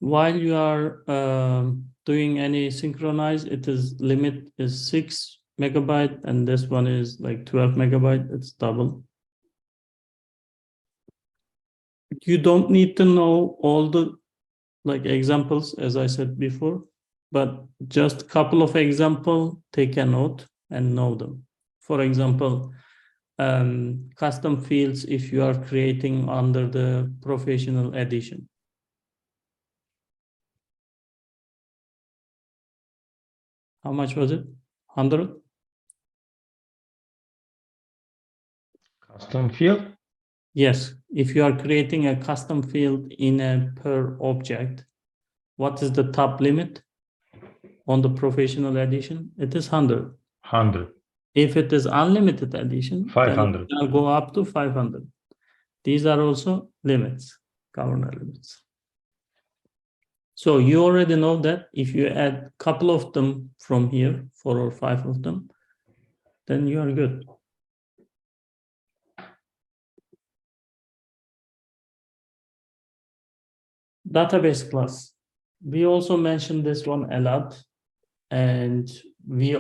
while you are doing any synchronize, it is limit is 6 megabyte, and this one is like 12 megabyte. It's double. You don't need to know all the like examples, as I said before, but just a couple of examples, take a note and know them. For example, custom fields if you are creating under the professional edition. How much was it? 100? Custom field? Yes, if you are creating a custom field in a per object, what is the top limit on the professional edition? It is 100. 100. If it is unlimited edition, 500. then it will go up to 500. These are also limits, governor limits. So you already know that if you add a couple of them from here, 4 or 5 of them, then you are good. Database class. We also mentioned this one a lot, and we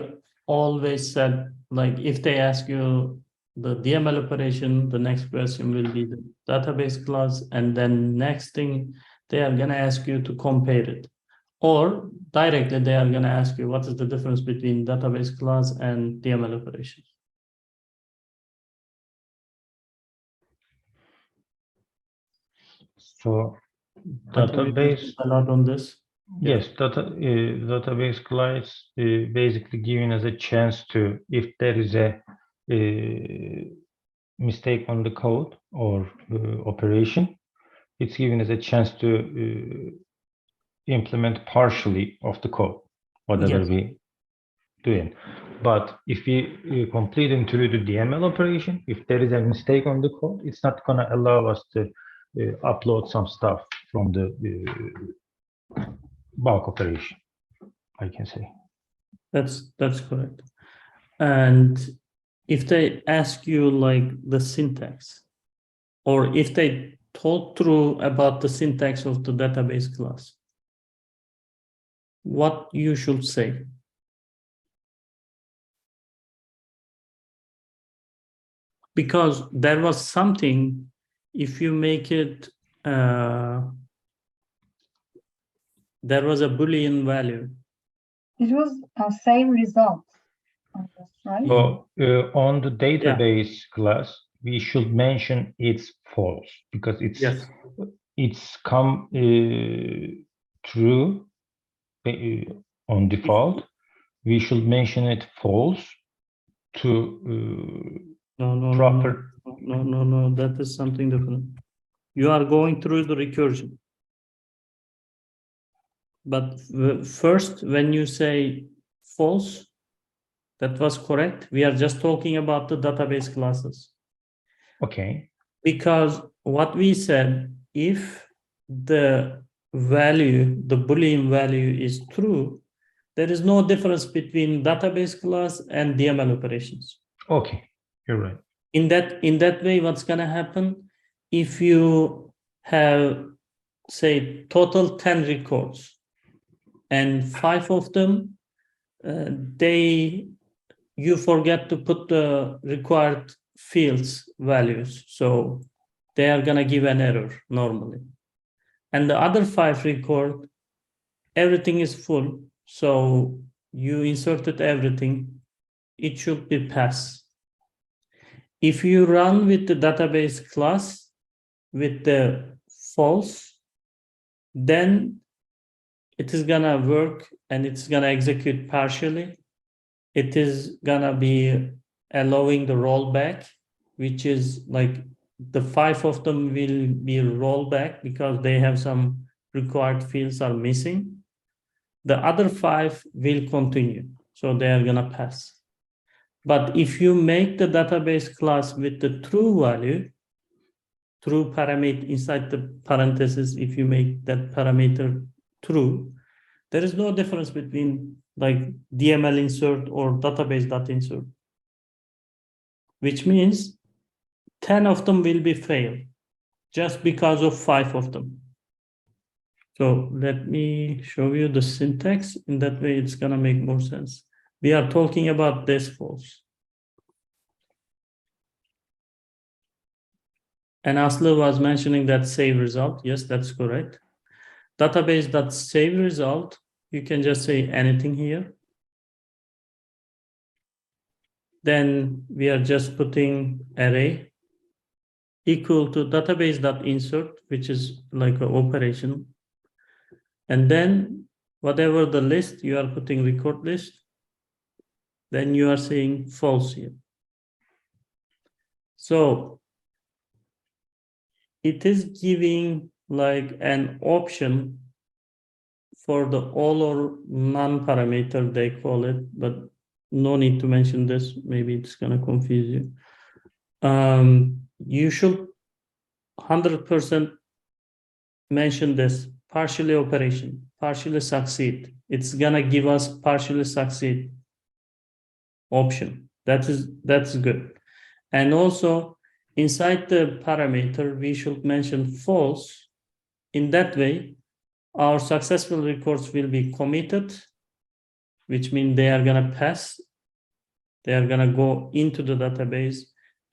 always said, like, if they ask you the DML operation, the next question will be the database class, and then next thing, they are gonna ask you to compare it. Or directly, they are gonna ask you what is the difference between database class and DML operation. So I think we database, mentioned a lot on this. Yeah. yes, database class basically giving us a chance to, if there is a mistake on the code or operation, it's giving us a chance to implement partially of the code, whatever Yes. we doing. But if we complete and through the DML operation, if there is a mistake on the code, it's not going to allow us to upload some stuff from the bulk operation, I can say. That's correct. And if they ask you like the syntax, or if they talk through about the syntax of the database class, what you should say? Because there was something, if you make it, there was a Boolean value. It was a same result, right? So on the database class, we should mention it's false because it's come true on default. We should mention it false to proper. No, that is something different. You are going through the recursion. But first, when you say false, that was correct. We are just talking about the database classes. Okay. Because what we said, if the value, the Boolean value is true, there is no difference between database class and DML operations. Okay, you're right. In that way, what's gonna happen if you have, say, total 10 records, and 5 of them, you forget to put the required fields values, so they are gonna give an error normally. And the other 5 record, everything is full, so you inserted everything, it should be pass. If you run with the database class with the false, then it is gonna work and it's gonna execute partially. It is gonna be allowing the rollback, which is like the 5 of them will be rollback because they have some required fields are missing. The other 5 will continue, so they are gonna pass. But if you make the database class with the true value, true parameter inside the parentheses, if you make that parameter true, there is no difference between like DML insert or database.insert, which means 10 of them will be failed just because of 5 of them. So let me show you the syntax. In that way, it's gonna make more sense. We are talking about this false. And Aslı was mentioning that save result. Yes, that's correct. Database.save result, you can just say anything here. Then we are just putting array equal to database.insert, which is like an operation. And then whatever the list, you are putting record list. Then you are saying false here. So it is giving like an option for the all or none parameter, they call it, but no need to mention this. Maybe it's gonna confuse you. You should 100% mention this partially operation, partially succeed. It's gonna give us partially succeed option. That's good. And also inside the parameter, we should mention false. In that way, our successful records will be committed, which means they are gonna pass. They are gonna go into the database,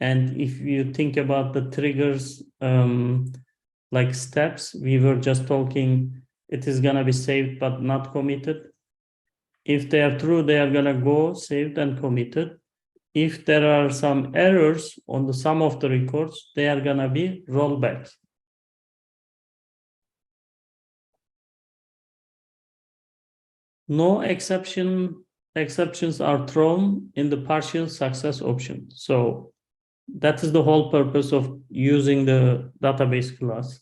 And if you think about the triggers, like steps, we were just talking, it is gonna be saved but not committed. If they are true, they are gonna go saved and committed. If there are some errors on the some of the records, they are gonna be rollback. No exceptions are thrown in the partial success option. So that is the whole purpose of using the database class.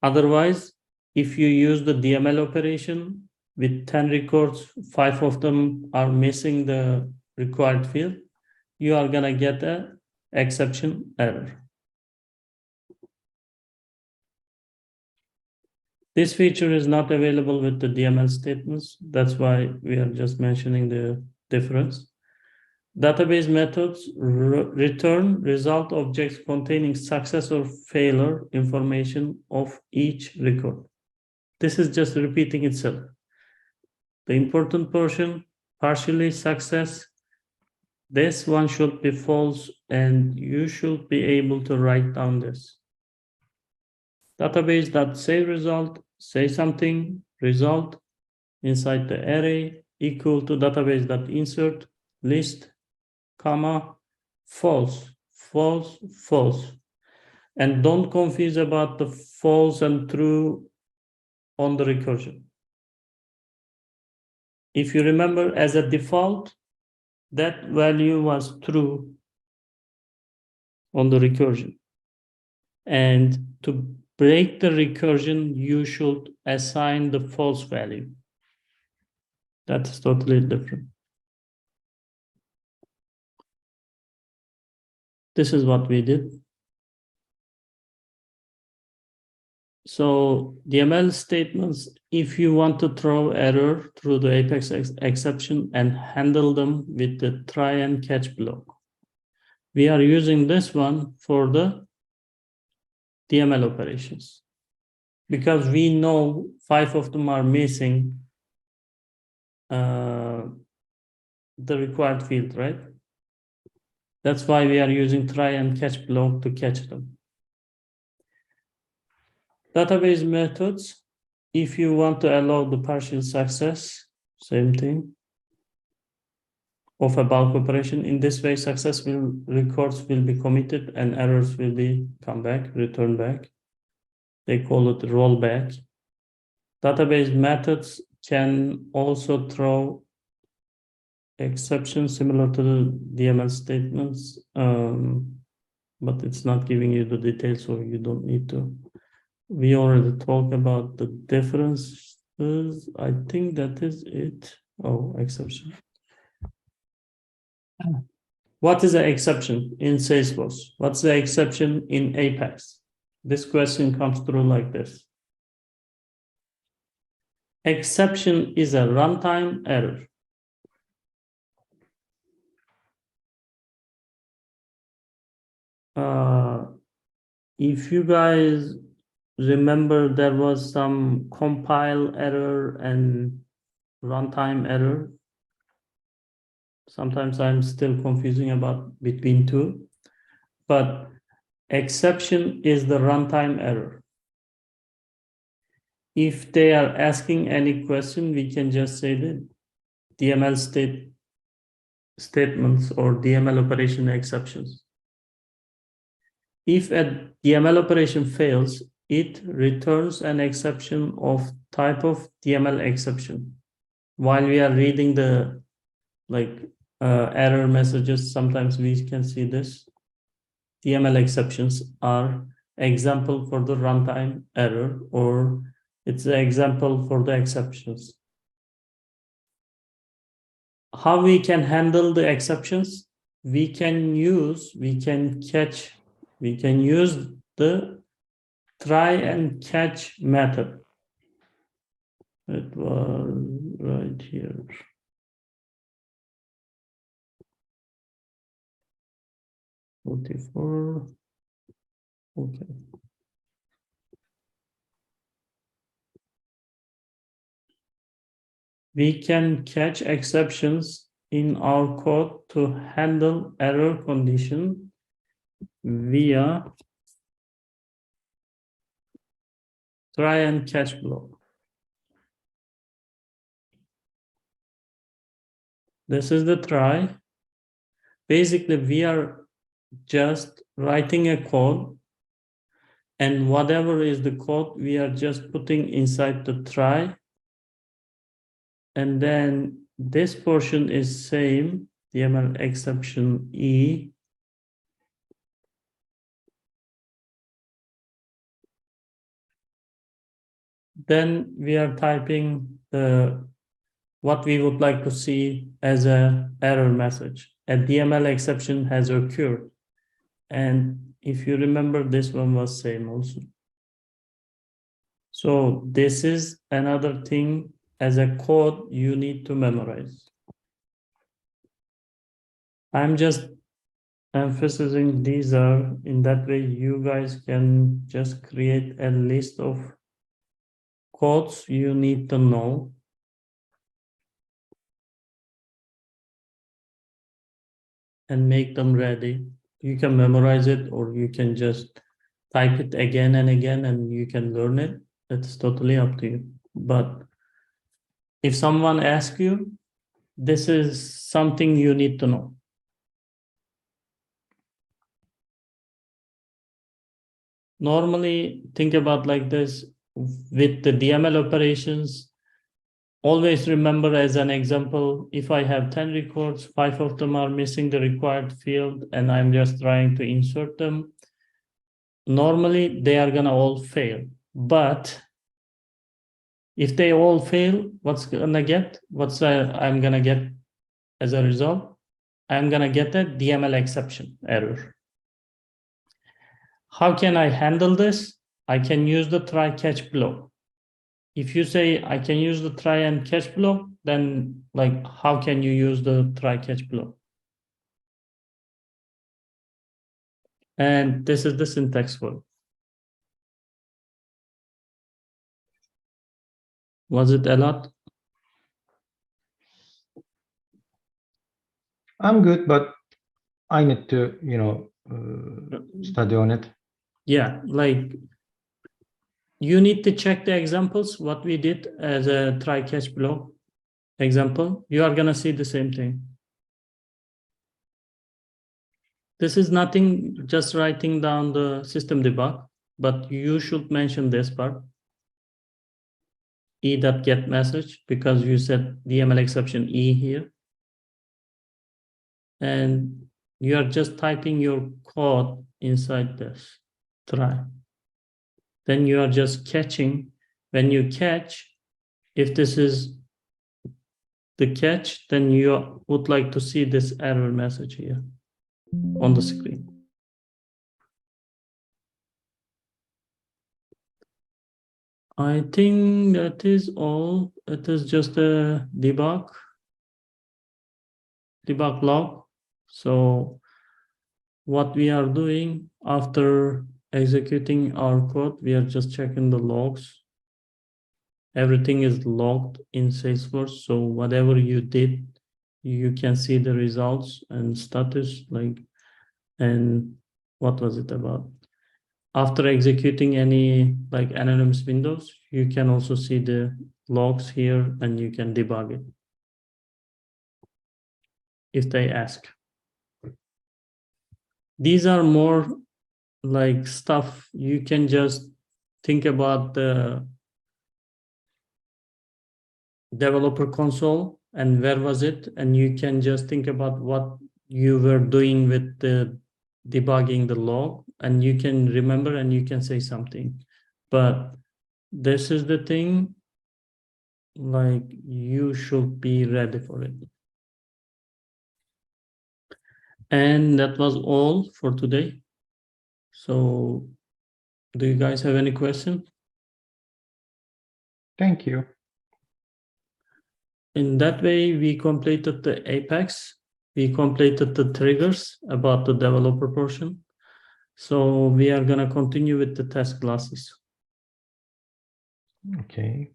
Otherwise, if you use the DML operation with 10 records, 5 of them are missing the required field, you are gonna get an exception error. This feature is not available with the DML statements. That's why we are just mentioning the difference. Database methods return result objects containing success or failure information of each record. This is just repeating itself. The important portion, partially success, this one should be false, and you should be able to write down this. Database.say result, say something, result inside the array equal to database.insert list, comma, false, false, false. And don't confuse about the false and true on the recursion. If you remember, as a default, that value was true on the recursion. And to break the recursion, you should assign the false value. That is totally different. This is what we did. So DML statements, if you want to throw error through the Apex exception and handle them with the try and catch block. We are using this one for the DML operations because we know 5 of them are missing the required field, right? That's why we are using try and catch block to catch them. Database methods, if you want to allow the partial success, same thing, of a bulk operation. In this way, records will be committed and errors will be come back, return back. They call it rollback. Database methods can also throw exceptions similar to the DML statements, but it's not giving you the details, so you don't need to. We already talked about the differences. I think that is it. Oh, exception. What is an exception in Salesforce? What's the exception in Apex? This question comes through like this. Exception is a runtime error. If you guys remember, there was some compile error and runtime error. Sometimes I'm still confusing about between two, but exception is the runtime error. If they are asking any question, we can just say the DML statements or DML operation exceptions. If a DML operation fails, it returns an exception of type of DML exception. While we are reading the error messages, sometimes we can see this. DML exceptions are example for the runtime error, or it's an example for the exceptions. How we can handle the exceptions? We can use the try and catch method. It was right here. .44. Okay. We can catch exceptions in our code to handle error condition via try and catch block. This is the try. Basically, we are just writing a code, and whatever is the code, we are just putting inside the try. And then this portion is same, DML exception E. Then we are typing the what we would like to see as a error message. A DML exception has occurred. And if you remember, this one was same also. So this is another thing as a code you need to memorize. I'm just emphasizing these are, in that way you guys can just create a list of codes you need to know. And make them ready. You can memorize it, or you can just type it again and again and you can learn it. It's totally up to you. But if someone asks you, this is something you need to know. Normally, think about like this with the DML operations. Always remember, as an example, if I have 10 records, 5 of them are missing the required field, and I'm just trying to insert them. Normally, they are gonna all fail. But if they all fail, I'm gonna get as a result? I'm gonna get a DML exception error. How can I handle this? I can use the try catch block. If you say I can use the try and catch block, then like how can you use the try catch block? And this is the syntax for it. Was it a lot? I'm good, but I need to, study on it. Yeah, like you need to check the examples, what we did as a try catch block example. You are gonna see the same thing. This is nothing, just writing down the system debug, but you should mention this part. E.get message, because you said DML exception E here. And you are just typing your code inside this try. Then you are just catching. When you catch, if this is the catch, then you would like to see this error message here on the screen. I think that is all. It is just a debug log. So what we are doing after executing our code, we are just checking the logs. Everything is logged in Salesforce. So whatever you did, you can see the results and status, and what was it about? After executing any anonymous windows, you can also see the logs here and you can debug it if they ask. These are more like stuff you can just think about the developer console and where was it, and you can just think about what you were doing with the debugging the log, and you can remember and you can say something. But this is the thing, like you should be ready for it. And that was all for today. So do you guys have any question? Thank you. In that way, we completed the Apex. We completed the triggers about the developer portion. So we are going to continue with the test classes. Okay.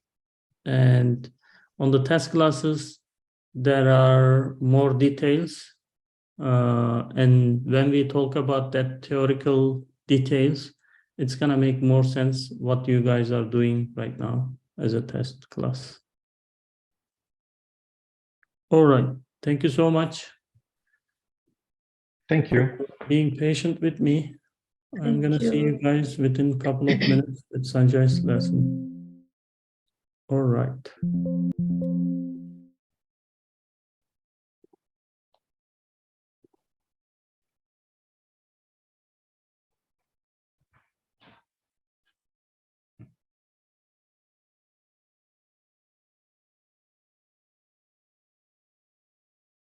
And on the test classes, there are more details And when we talk about that theoretical details, it's gonna make more sense what you guys are doing right now as a test class. All right, thank you so much Thank you. for being patient with me. I'm Thank gonna see you. you guys within a couple of minutes with Sanjay's lesson. All right.